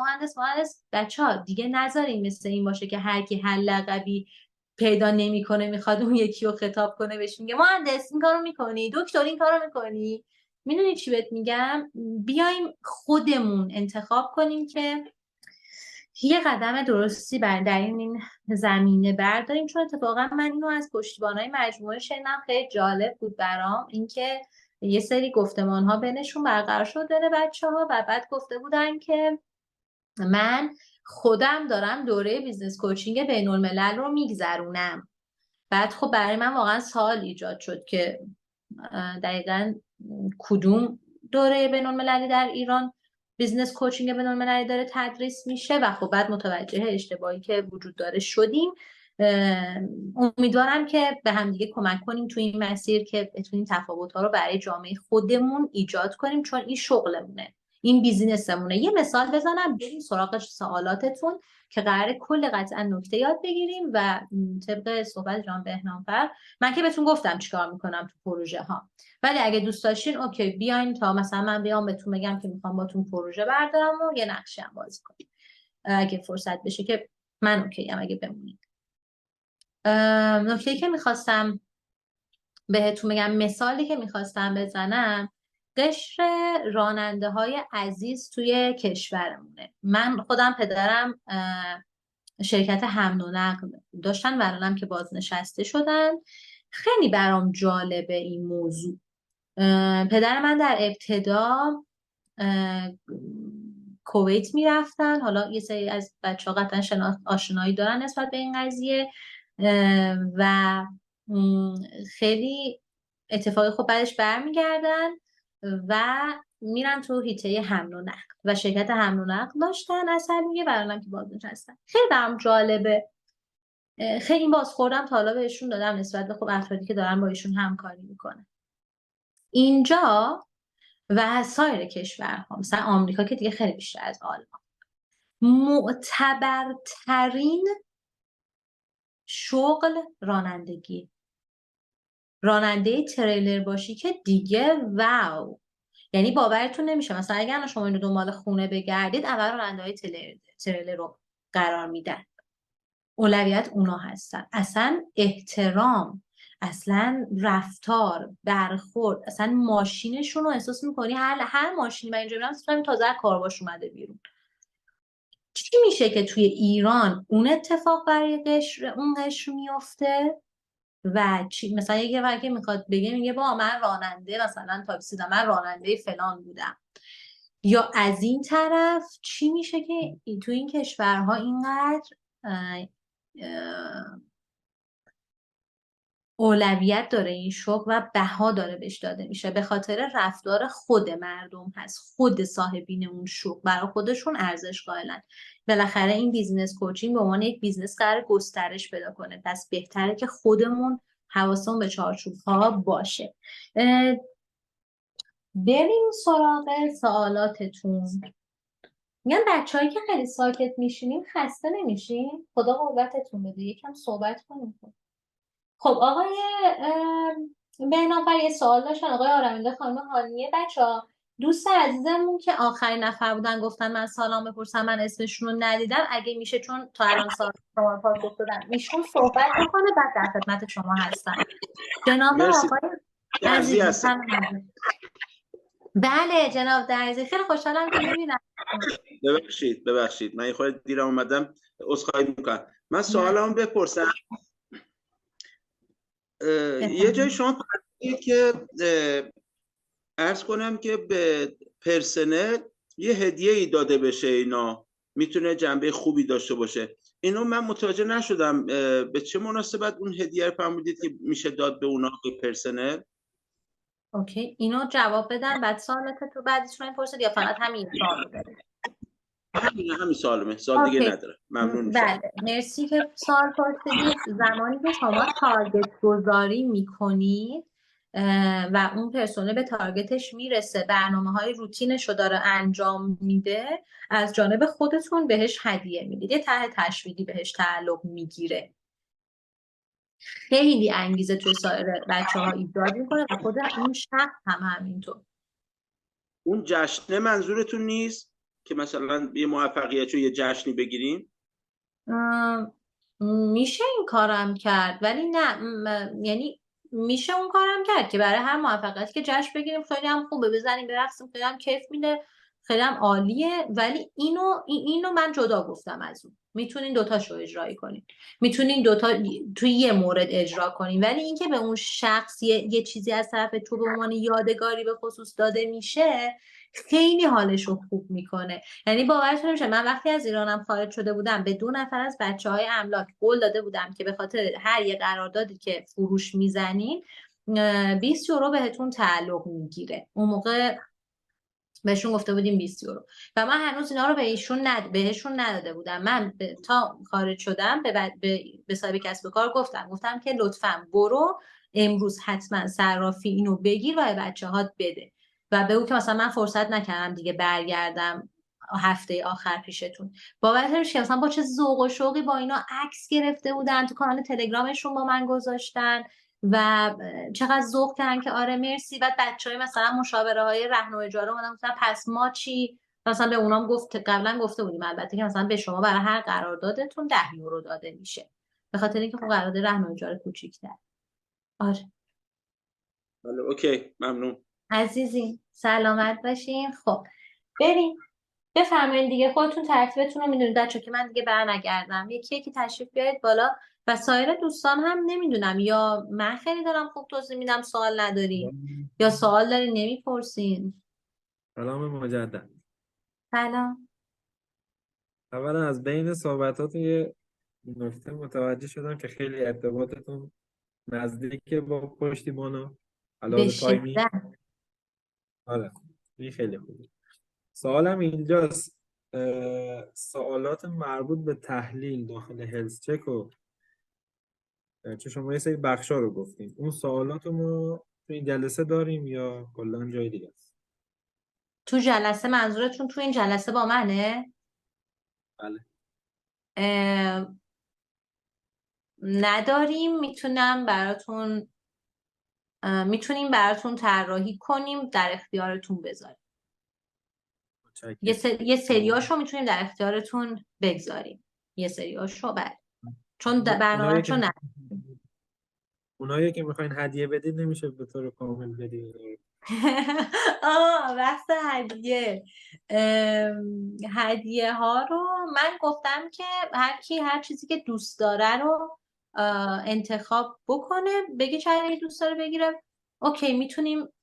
بچه‌ها دیگه نذارین مثل این باشه که هر کی هر لقبی پیدا نمیکنه میخواد اون یکی رو خطاب کنه بهش میگه مهندس این کارو میکنی، دکتر این کارو میکنی. میدونی چی بهت میگم؟ بیایم خودمون انتخاب کنیم که یه قدم درستی در این زمینه برداریم، چون اتفاقا من اینو از پشتیبانای مجموعه شنیدم، خیلی جالب بود برام اینکه یه سری گفتمان ها بینشون برقرار شد بین بچه‌ها و بعد گفته بودن که من خودم دارم دوره بیزنس کوچینگ بین الملل رو میگذرونم. بعد خب برای من واقعا سوال ایجاد شد که دقیقاً کدوم دوره بین المللی در ایران بیزنس کوچینگ بین المللی داره تدریس میشه، و خب بعد متوجه اشتباهی که وجود داره شدیم. امیدوارم که به هم دیگه کمک کنیم تو این مسیر که بتونیم تفاوت‌ها رو برای جامعه خودمون ایجاد کنیم، چون این شغلمونه، این بیزینسمونه. یه مثال بزنم بریم سراغ سوالاتتون که قراره کل قطعا نکته یاد بگیریم و طبق صحبت جان بهنام‌فر من که بهتون گفتم چیکار میکنم تو پروژه ها، ولی اگه دوست داشتین اوکی بیاین تا مثلا من بیام بهتون بگم که میخوام باتون پروژه بردارم و یه نقشه هم بازی کنیم اگه فرصت بشه، که من اوکی ام اگه بمونید. نکته‌ای که میخواستم بهتون بگم، مثالی که میخواستم بزنم، قشر راننده های عزیز توی کشورمونه. من خودم پدرم شرکت حمل و نقل داشتن و الانم که بازنشسته شدن. خیلی برام جالبه این موضوع. پدر من در ابتدا کویت میرفتن، حالا یه سری از بچه‌ها قطعا آشنایی دارن نسبت به این قضیه، و خیلی اتفاقی خب بعدش برمیگردن و میرن تو حیطه حمل و نقل و شرکت حمل و نقل داشتن اصلیه، برام که بازنشستن. خیلی برام جالبه، خیلی این بازخوردم تا حالا بهشون دادم نسبت به خب افرادی که دارن با ایشون همکاری میکنن. اینجا و سایر کشورها مثلا آمریکا که دیگه خیلی بیشتر از آلمان، معتبرترین شغل رانندگی، راننده تریلر باشی که دیگه واو، یعنی باورتون نمیشه. مثلا اگر شما اینو دنبال خونه بگردید اول راننده‌های تریلر رو قرار میدن، اولویت اونا هستن. اصلا احترام، اصلا رفتار، برخورد، اصلا ماشینشون رو احساس میکنی هر ماشینی من اینجا میرم تازه کارواش اومده بیرون. چی میشه که توی ایران اون اتفاق برای اون قشر میفته و چی مثلا یه وقتی میخواد بگه میگه با من راننده مثلا تاکسی دارم، من راننده فلان بودم. یا از این طرف چی میشه که تو این کشورها اینقدر اولویت داره این شغل و بها داره بهش داده میشه؟ به خاطر رفتار خود مردم هست، خود صاحبین اون شغل برای خودشون ارزش قائلن. بالاخره این بیزنس کوچینگ به عنوان یک بیزنس قرار گسترش پیدا کنه، پس بهتره که خودمون حواسمون به چارچوب‌ها باشه. بریم سراغ سوالاتتون. میگن بچه‌هایی که خیلی ساکت میشینین خسته نمیشین؟ خدا قوتتون بده، یکم صحبت کنیم. خب آقای بهنام‌فر یه سوال داشتن، آقای آرمیده خانم هانیه. بچه‌ها دوست عزیزمون که آخرین نفر بودن گفتن من سلام بپرسم، من اسمشون رو ندیدم، اگه میشه چون تا الان سال شما پاسخ دادن ایشون صحبت بکنه بعد در خدمت شما هستن. جناب آقای عزیز بله جناب درزی، خیلی خوشحالم که میبینم. ببخشید من یه خورده دیر اومدم، عذرخواهی میکنم. من سوالمو بپرسم. یه جای شما فرمودید که عرض کنم که به پرسنل یه هدیه‌ای داده بشه، اینا میتونه جنبه خوبی داشته باشه. اینو من متوجه نشدم، به چه مناسبت اون هدیه رو فرمودید که میشه داد به اونا، به پرسنل؟ اوکی، اینو جواب بدن بعد سوالات تو بعدیشون میپرسید یا فقط همین سوالو دارید؟ همین سوالمه، سوال دیگه اوکی. نداره. ممنون میشم. بله، مرسی که سوال پرسیدید. زمانی که شما تارگت گذاری میکنید و اون پرسونه به تارگتش میرسه، برنامه‌های روتینش رو داره انجام میده، از جانب خودتون بهش هدیه میدید، یه طرح تشویقی بهش تعلق میگیره. خیلی انگیزه توی سایر بچه‌ها ایجاد میکنه و خود اون شخص هم همینطور. اون جشنه منظورتون نیست که مثلا یه موفقیت رو یه جشنی بگیریم؟ میشه این کارم کرد، ولی نه یعنی میشه اون کارم کرد که برای هر موفقیتی که جشن بگیریم، خیلی هم خوبه، بزنیم برقصیم، خیلی هم کیف میده، خیلی هم عالیه. ولی اینو من جدا گفتم از اون. میتونین دوتاشو اجرایی کنین، میتونین دوتا توی یه مورد اجرا کنین، ولی اینکه به اون شخص یه چیزی از طرف تو به عنوان یادگاری به خصوص داده میشه، خیلی حالش رو خوب میکنه. یعنی باورتون نمیشه، من وقتی از ایرانم خارج شده بودم به 2 نفر از بچه‌های املاک قول داده بودم که به خاطر هر یه قراردادی که فروش میزنین 20 یورو بهتون تعلق میگیره. اون موقع بهشون گفته بودیم 20 یورو و من هنوز اینا رو بهشون نداده بودم. من تا خارج شدم به صاحب کسب و کار گفتم که لطفاً برو امروز حتما صرافی اینو بگیر و به بچه‌هات بده و بگو که مثلا من فرصت نکردم دیگه برگردم هفته آخر پیشتون. باورتون که مثلا با چه ذوق و شوقی با اینا عکس گرفته بودن، تو کانال تلگرامشون با من گذاشتن و چقدر ذوق کردن که آره مرسی. بعد بچهای مثلا مشاوره های رهن و اجاره اومدن گفتن پس ما چی؟ مثلا به اونام قبلا گفته بودیم البته که مثلا به شما برای هر قراردادتون 10 یورو داده میشه، به خاطر اینکه خب قرارداد رهن و اجاره کوچیک‌تر. آره بله اوکی، ممنون. عزیزی، سلامت باشین. خب بریم، بفرمایید دیگه، خودتون ترتیبتون رو میدونید بچه که من دیگه برنگردم. یکی یکی تشریف بیارید بالا و سایر دوستان هم نمیدونم، یا من خیلی دارم خوب توضیح میدم سوال ندارین یا سوال دارین نمیپرسین. سلام مجدد. سلام. اولا از بین صحبتاتون یه نکته متوجه شدم که خیلی ارتباطتون نزدیکه با پشتیبانو به علاوه تایمی. شدت. آره این خیلی خوبه. سوالم اینجاست، سوالات مربوط به تحلیل داخل هلس چک و چه شما یه سری بخشا رو گفتیم، اون سوالات رو تو این جلسه داریم یا کلا جای دیگه است؟ تو جلسه منظورتون تو این جلسه با منه؟ بله. نداریم، میتونیم براتون طراحی کنیم، در اختیارتون بذاریم. یه سریاشو میتونیم در اختیارتون بگذاریم، یه سریاشو بعد چون برنامه‌شو نه. اونایی که میخواین هدیه بدید نمیشه به طور کامل بدید؟ بحث هدیه ها رو من گفتم که هر کی هر چیزی که دوست داره رو انتخاب بکنه، بگه چه دوست داره بگیره. اوکی،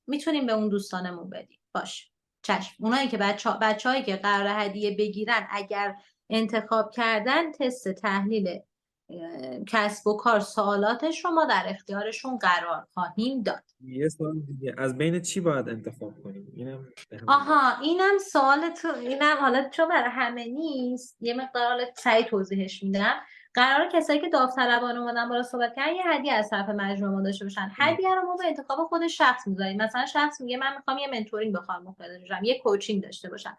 میتونیم به اون دوستانمون بدیم. باش چشم. اونایی که بچه‌هایی که قرار هدیه بگیرن اگر انتخاب کردن، تست تحلیل کسب و کار سوالاتش رو ما در اختیارشون قرار خواهیم داد. یه سوال دیگه، از بین چی باید انتخاب کنیم؟ اینم سوال تو، اینم حالا چون برای همه نیست یه مقدار حالا سریع توضیحش میدم. قرار کسایی که داوطلبانه اومدن بالا صحبت کردن یه هدیه از طرف مجموعه ما داشته باشن. هدیه رو ما به انتخاب خود شخص میذاریم. مثلا شخص میگه من میخوام یه منتورینگ بخوام مختصر یه کوچینگ داشته باشم.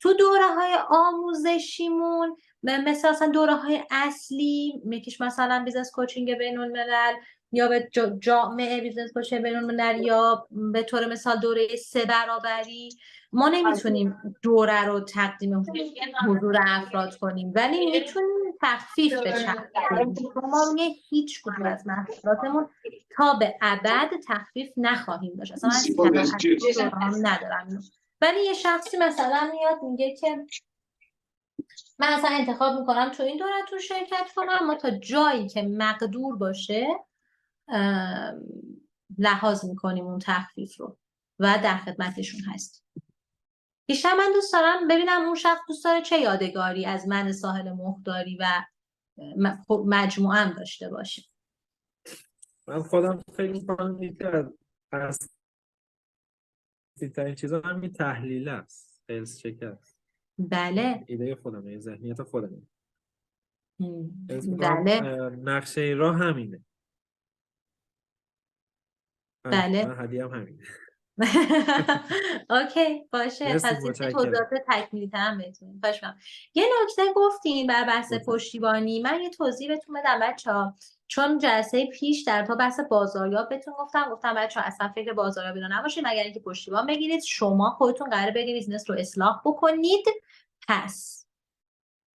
تو دوره‌های آموزشیمون مثلا دوره‌های اصلی یکیش مثلا بیزنس کوچینگ بین‌الملل یا به جامعه بیزنس کوچینگ بین‌الملل یا به طور مثال دوره 3 برابری، ما نمیتونیم دوره رو تقدیم حضور افراد کنیم، ولی میتونیم تخفیف بدیم. ما روی هیچ کدوم از محصولاتمون تا به ابد تخفیف نخواهیم داشت. اصلا من ندارم. ولی یه شخصی مثلا میاد میگه که من اصلا انتخاب میکنم تو این دورتون شرکت کنم، اما تا جایی که مقدور باشه لحاظ میکنیم اون تخفیف رو و در خدمتشون هستیم. بیشتر من دوست دارم ببینم اون شخص دوست داره چه یادگاری از من ساحل مخداری و مجموعه هم داشته باشیم. من خودم فکر می‌کنم یکی از اصلی‌ترین چیزا همین تحلیل است، هلس چک است. بله. ایده خودمه، یه ذهنیت خودمه. حس می‌کنم بله. نقشه این راه همینه. بله. من هدیه‌ام همینه. اوکی باشه، مرسی، پس این متشکرم. توضیحات تکمیلی تر هم بهتون پاشم. یه نکته گفتیم بر بحث متشکرم. پشتیبانی، من یه توضیح بهتون بدم بچه‌ها، چون جلسه پیش در تا بحث بازاریاب بهتون گفتم بچه‌ها اصلا فکر بازاریابی رو نباشید، مگر اینکه پشتیبان بگیرید. شما خودتون قراره برید بیزنس رو اصلاح بکنید، پس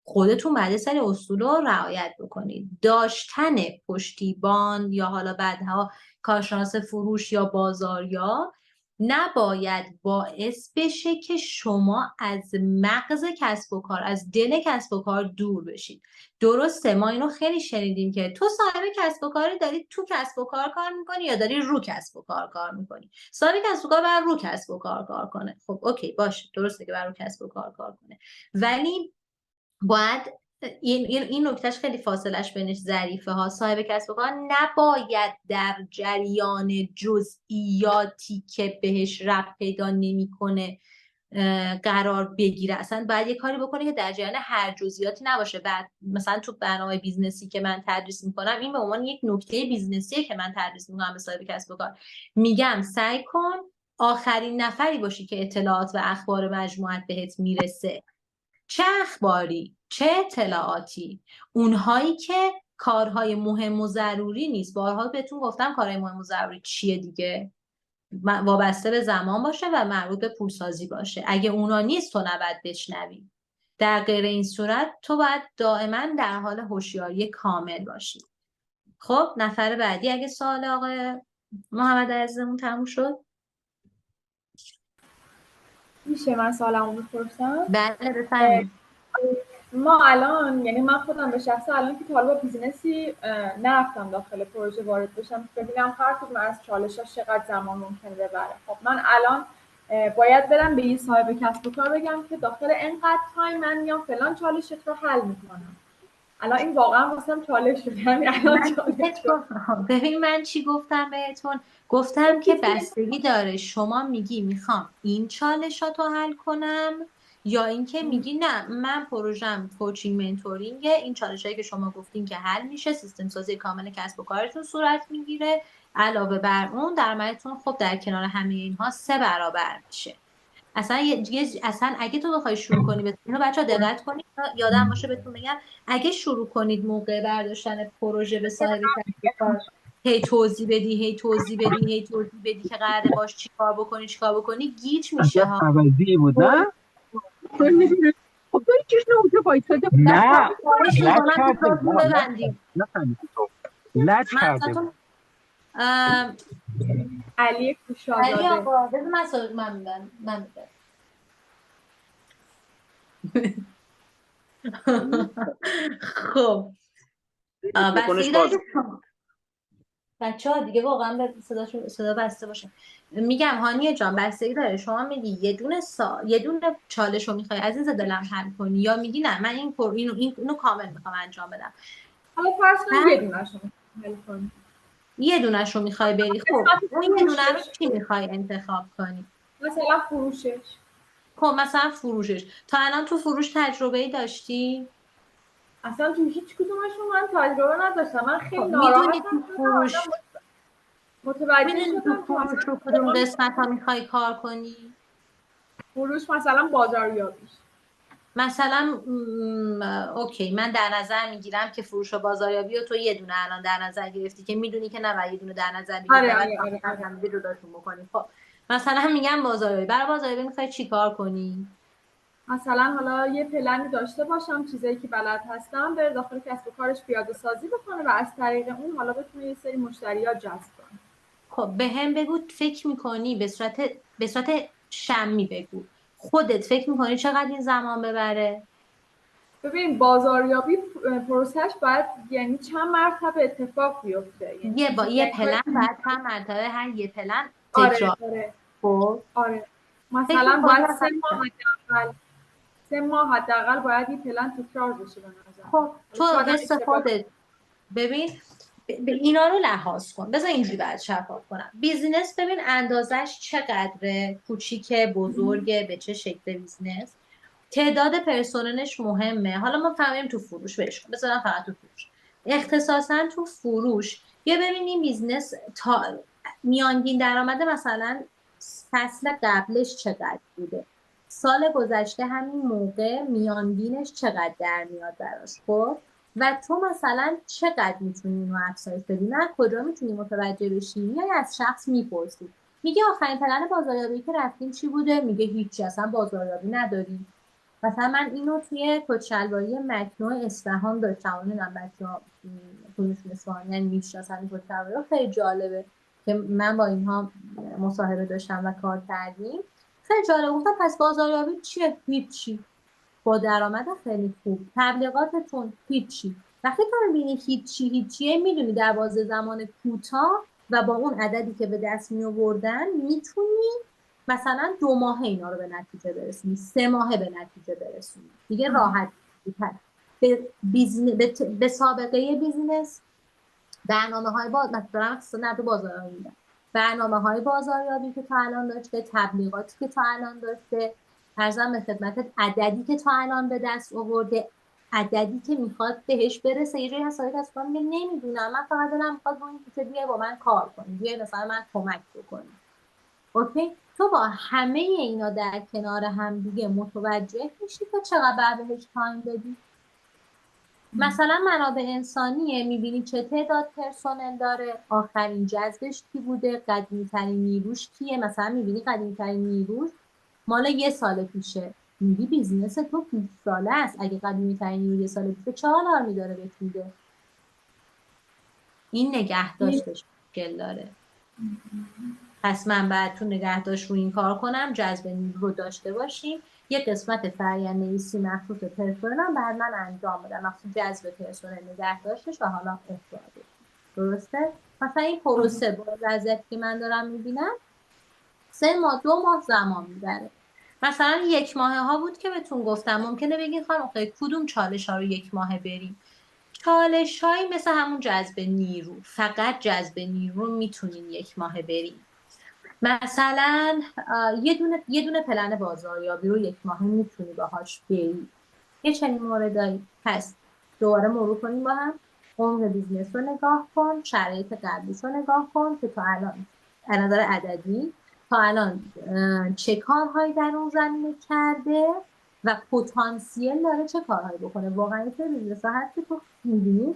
خودتون بعد سری اصول رو رعایت بکنید. داشتن پشتیبان یا حالا بعدها کارشناس فروش یا بازاریاب نباید باعث بشه که شما از مغز کسب و کار، از دل کسب و کار دور بشید. درسته ما اینو خیلی شنیدیم که تو صاحب کسب و کاری، داری تو کسب و کار کار میکنی یا داری رو کسب و کار کار میکنی. صاحب کسب و کار باید رو کسب و کار کنه. خب اوکی باشه، درسته که باید رو کسب و کار کنه، ولی باید این نکتهش خیلی فاصلش بینش ظریفه ها. صاحب کسب و کار نباید در جریان جزئیاتی که بهش ربط پیدا نمیکنه قرار بگیره. اصلا باید یه کاری بکنه که در جریان هر جزئیاتی نباشه. بعد مثلا تو برنامه بیزنسی که من تدریس میکنم، این به عنوان یک نکته بیزنسیه که من تدریس میکنم به صاحب کسب و کار، میگم سعی کن آخرین نفری باشی که اطلاعات و اخبار مجموعت بهت میرسه. چه اخباری، چه اطلاعاتی، اونهایی که کارهای مهم و ضروری نیست. بارها بهتون گفتم کارهای مهم و ضروری چیه دیگه، وابسته به زمان باشه و مربوط به پولسازی باشه. اگه اونا نیست تو نباید بشنوی. در غیر این صورت تو باید دائما در حال هوشیاری کامل باشی. خب نفر بعدی اگه سوال آقای محمد عزیزمون تموم شد. میشه من سوالمو بپرسم؟ بله بفرمایید. ما الان، یعنی من خودم به شخصه الان که تا حالا با بیزنسی نرفتم داخل پروژه وارد بشم ببینم هر کدوم از چالشاش چقدر زمان ممکنه ببره. خب من الان باید برم به این صاحب کسب و کار بگم که داخل اینقدر تایم من میام فلان چالشت رو حل میکنم. الان این واقعا واسم چالش شده. یعنی الان چالش شده. ببین من چی گفتم بهتون؟ گفتم که بستگی داره شما میگی میخوام این چالشاتو حل کنم یا اینکه میگی نه من پروژم کوچینگ منتورینگ، این چالشایی که شما گفتین که حل میشه، سیستم سازی کامل کسب و کارتون صورت میگیره، علاوه بر اون درآمدتون خب در کنار همه اینها 3 برابر میشه. اصلا اگه تو بخوای شروع کنی اینو بچه‌ها دقت کنید، یادم باشه بهتون بگم، اگه شروع کنید موقع برداشتن پروژه به صاحب کسب و کار هی توضیح بدی که قراره باش چیکار بکنی گیج میشه ها. عوضی بود نه؟ خب داری چشم اونجا بایستاده نه خواهش لج می‌کنم کرده دوتاتون نه ببندید. نفهمیدی تو لج من کرده ازتون بود علی علی کوشاه‌زاده. آقا بذار من می‌برم. خب بستگی داره که بچه‌ها دیگه واقعا به صدا بسته باشه. میگم هانیه جان بستگی داره شما میگی یه دونه چالش رو میخوای عزیز دلم حل کنی یا میگی نه من اینو کامل میخوام انجام بدم. حالا فرض کن یه دونه شما حل کنی. یه دونه‌ش رو میخوای بری، خب اون یه دونه رو چی میخوای انتخاب کنی؟ مثلا فروشش. خب مثلا فروشش. تا الان تو فروش تجربه‌ای داشتی؟ اصلا تو هیچ کدومشون من تجربه نداشتم. من خیلی خب ناراحتم میدونی تو فروش متوجه شدم که مثلا رو کدوم قسمت ها میخوای کار کنی؟ فروش مثلا بازاریابیش. مثلا اوکی من در نظر میگیرم که فروش و بازاریابی رو تو یه دونه الان در نظر گرفتی که میدونی که نباید یه دونه در نظر بگیری، آره. هم جداشون بکنی. خب مثلا میگم بازاریابی، برای بازاریابی میخوای چی کار کنی؟ مثلا حالا یه پلنی داشته باشم، چیزایی که بلد هستم بره داخل کسب و کارش پیاده سازی بکنه و از طریق اون حالا بتونه یه سری مشتریات جذب کنه. خب به هم بگو فکر میکنی به صورت شمی بگو خودت فکر میکنی چقدر این زمان ببره؟ ببین بازاریابی پروسش باید یعنی چند مرتبه اتفاق بیفته. یه پلن باید چند مرتبه هر یه پلن آره. تکرار. خب آره. فکر مثلا می‌کنی باید مثلا 3 ماه حداقل 3 ماه حداقل باید این پلن تکرار بشه به نظر. خب تو شاید هم حس اشتباه خودت ببین اینا رو لحاظ کن. بذار اینجوری بعد شفاف کنم. بیزینس ببین اندازش چقدره، کوچیکه، بزرگه، به چه شکل بیزینس، تعداد پرسنلش مهمه. حالا ما فهمیم تو فروش بهش کن. بذارم فقط تو فروش. اختصاصا تو فروش یه ببین این بیزینس تا میانگین درآمد مثلا فصل قبلش چقدر بوده، سال گذشته همین موقع میانگینش چقدر در میاد براش. خب و تو مثلا چقدر میتونی اینو افزایش بدی، نه کجا میتونی متوجه بشی؟ یا از شخص میپرسی، میگه آخرین پلن بازاریابی که رفتیم چی بوده؟ میگه هیچی، اصلا بازاریابی نداریم. مثلا من اینو توی کچلواری مکنو اصفهان داشتم، اون نمیدونم بچه‌ها کدومشون اصفهانی یعنی میشناسن این کچلواری رو. خیلی جالبه که من با اینها مصاحبه داشتم و کار کردیم. خیلی جالب. گفتم پس بازاریابی چیه؟ هیچی. با درآمد خیلی خوب، تبلیغاتتون هیچی. وقتی تو میبینی هیچیه، میدونی در بازه زمان کوتاه و با اون عددی که به دست می آوردن میتونی مثلا 2 ماه اینا رو به نتیجه برسونی، 3 ماه به نتیجه برسونی دیگه راحت. به سابقه بیزینس، برنامه‌های بازاریابی میدن، برنامه‌های بازاریابی که تا الان داشته، تبلیغاتی که تا الان داشته، ارزم به خدمتت عددی که تا الان به دست آورده، عددی که میخواد بهش برسه. یه جایی هست از کنم میگه نمیدونم، من فقط دلم میخواد اون که بیای با من کار کنی، بیای مثلا من کمک بکنی. اوکی، تو با همه اینا در کنار هم دیگه متوجه میشی که چقدر باید بهش تایم بدی. مثلا منابع انسانیه، میبینی چه تعداد پرسنل داره، آخرین جذبش کی بوده، قدیمی‌ترین نیروش کیه. مثلا میبینی قدیمی‌ترین نیروش مال 1 سال پیشه، میگی بیزینس تو 20 ساله است. اگه قدیمی‌ترین نیرو 1 سال پیشه چه آلارمی داره بهت میده؟ این نگهداشتش مشکل داره. پس من باید تو نگهداشت رو این کار کنم، جذب نیرو رو داشته باشیم. یه قسمت فرآیند نویسی مخصوص پرسنل هم بعد من انجام بدم، مخصوص جذب پرسنل، نگهداشتش و حالا افرادش. درسته؟ مثلا این پروسه با وضعیتی که من دارم میبینم 3 ماه 2 ماه زمان میبره. مثلا 1 ماهه ها بود که بهتون گفتم ممکنه بگین خانم خیلی کدوم چالش ها رو 1 ماهه بریم. چالش هایی مثل همون جذب نیرو، فقط جذب نیرو میتونین 1 ماهه بریم. مثلا یه دونه پلن بازاریابی رو 1 ماهه میتونی باهاش بری. یه چنین موردایی پس دوباره مرور کنیم با هم. عمق بیزنس رو نگاه کن، شرایط قبلیش رو نگاه کن که تا الان از نظر عددی تا الان چه کارهایی در اون زمینه کرده و پتانسیل داره چه کارهایی بکنه. واقعا این بیزنس ها هست که تو می‌بینی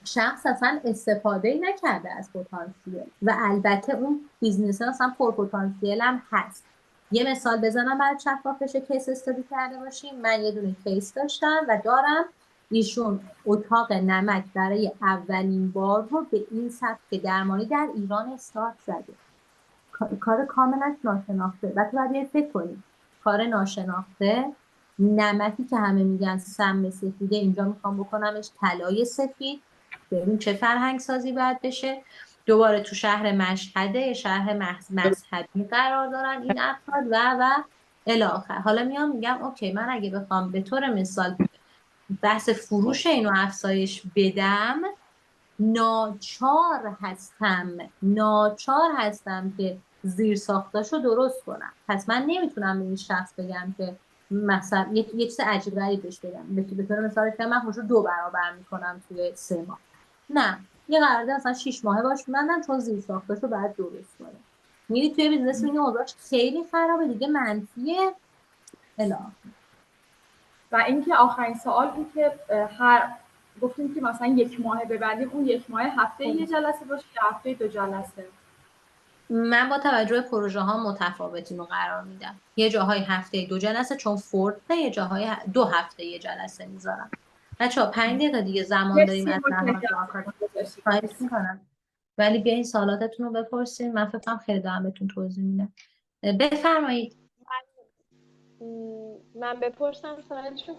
شخص اصلا استفاده نکرده از پتانسیل و البته اون بیزنس اصلا پر پتانسیل هم هست. یه مثال بزنم برای شفاف بشه، کیس استادی کرده باشیم. من یه دونه کیس داشتم و دارم، ایشون اتاق نمک برای اولین بار رو به این سبک درمانی در ایران استارت زده. کار کاملا ناشناخته و تو باید فکر کنی کار ناشناخته، نمکی که همه میگن سم سفیده، اینجا میخوام بکنمش طلای سفید. ببین چه فرهنگ سازی باید بشه. دوباره تو شهر مشهده، شهر مذهبی قرار دارن این افراد و الی آخر. حالا میام میگم اوکی، من اگه بخوام به طور مثال بحث فروش اینو افزایش بدم، ناچار هستم که زیر ساختاشو درست کنم. پس من نمیتونم به این شخص بگم که مثلا یه چیز عجیب غریب بهش بگم، به طور مثال که من خوشو 2 برابر میکنم توی 3 ماه. نه، یه قرارداد مثلا 6 ماهه باش می‌بندم چون زیر ساختاشو باید درست کنم. میری توی بیزنس میگه اوضاعش خیلی خرابه دیگه، منفیه الی آخر. و اینکه آخرین سوال این که گفتیم که مثلا 1 ماهه ببندیم، اون 1 ماهه هفته یه جلسه باشه یا هفته 2 جلسه؟ من با توجه به پروژه ها متفاوتین رو قرار میدم. یه جاهای هفته 2 جلسه چون فورته، یه جاهای 2 هفته یه جلسه میذارم. بچه‌ها 5 دقیقه دیگه زمان داریم مرسی از لحاظ آخر. خواهش میکنم. ولی بیاین سوالاتتون رو بپرسین. من فکر کنم خیلی دارم بهتون توضیح میدم. بفرمایید. من بپرسم سوالشو؟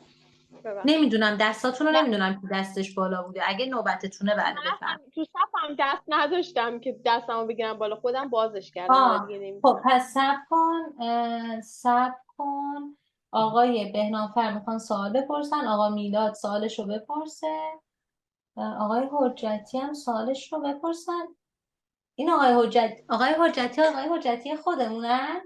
نمیدونم دستاتون رو نمیدونم که دستش بالا بوده. اگه نوبتتونه بله بفرمایید. تو صفم دست نداشتم که دستمو بگیرم بالا، خودم بازش کردم. دیگه خب نمیتونم. پس صبر کن. آقای بهنامفر میخوان سوال بپرسن، آقا میلاد سوالش رو بپرسه، آقای حجتی هم سوالش رو بپرسن. این آقای حجتی خودمونن.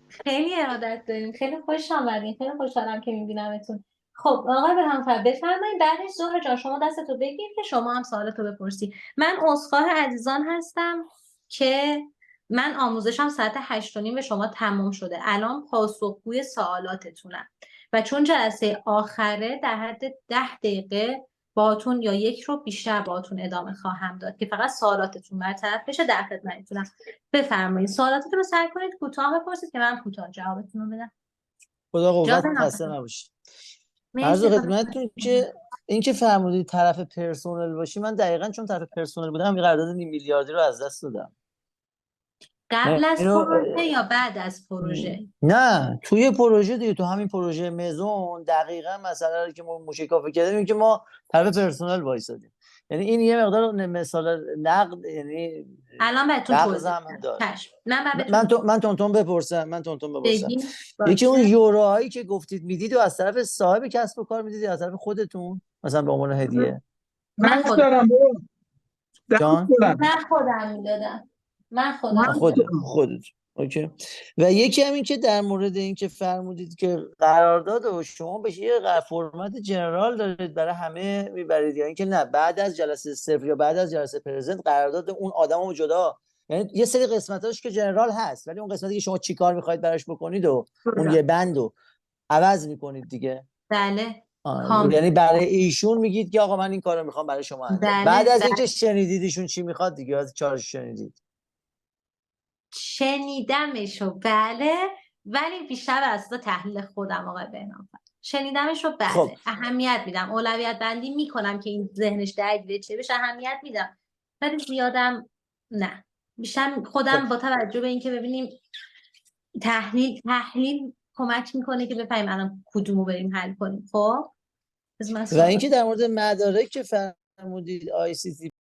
خیلی ارادت داریم، خیلی خوش آمدین، خیلی خوشحالم که میبینمتون. خب آقای بهنامفر بفرمایید، بعدش زهره جان شما دستتو بگیر که شما هم سوالتو بپرسی. من عذرخواه عزیزان هستم که من آموزشم ساعت 8:30 به شما تموم شده، الان پاسخگوی سوالاتتونم و چون جلسه آخره در حد 10 دقیقه باهاتون یا 1 رو بیشتر باهاتون ادامه خواهم داد که فقط سوالاتتون برطرف بشه. در خدمتتونم. بفرمایید سوالاتتون رو سعی کنید کوتاه بپرسید که من کوتاه جوابتون رو بدم. خدا قوت، جان خسته نباشید. عرض مرسی. خدمتتون که این که فرمودید طرف پرسونل باشی، من دقیقاً چون طرف پرسونل بودم این قرارداد 5 میلیاردی رو از دست دادم. قبل از اینو پروژه یا بعد از پروژه؟ نه، توی پروژه دیگه، تو همین پروژه مزون دقیقاً مسئله رو که ما مشکافه کردیم این که ما طرف پرسونل وایسادیم. یعنی این یه مقدار مثال نقد، یعنی الان بهتون نقض توضیح هم میدم. داره. چشم. من من تونتون بپرسم. بگین یکی اون باشه. یوروهایی که گفتید میدید و از طرف صاحب کسب و کار میدید یا از طرف خودتون مثلا به عنوان هدیه؟ من من خودم دارم بابا. جان؟ من خودم میدادم. من خودم خودت. اوکی. و یکی هم این که در مورد این که فرمودید که قرارداد و شما به یه فرمت جنرال دارید برای همه میبرید یا اینکه نه بعد از جلسه صفر یا بعد از جلسه پرزنت قرارداد اون آدمو جدا، یعنی یه سری قسمتاش که جنرال هست ولی اون قسمتی که شما چیکار میخواید براش بکنید و اون یه بندو عوض میکنید دیگه. بله یعنی برای ایشون میگید که آقا من این کارو میخوام برای شما انجام. بله، بعد از بله. اینکه شنیدید ایشون چی میخواد دیگه، از چارش شنیدید. شنیدمشو بله، ولی بیشتر بر اساس تحلیل خودم آقای بهنامفر. شنیدمشو بله، خب. اهمیت میدم، اولویت بندی میکنم که این ذهنش درگیر چه بشه، اهمیت میدم ولی زیادم نه. بیشتر خودم با توجه به اینکه ببینیم تحلیل کمک میکنه که بفهمیم الان کدومو بریم حل کنیم. خب و اینکه در مورد مدارک که فرمودید ICT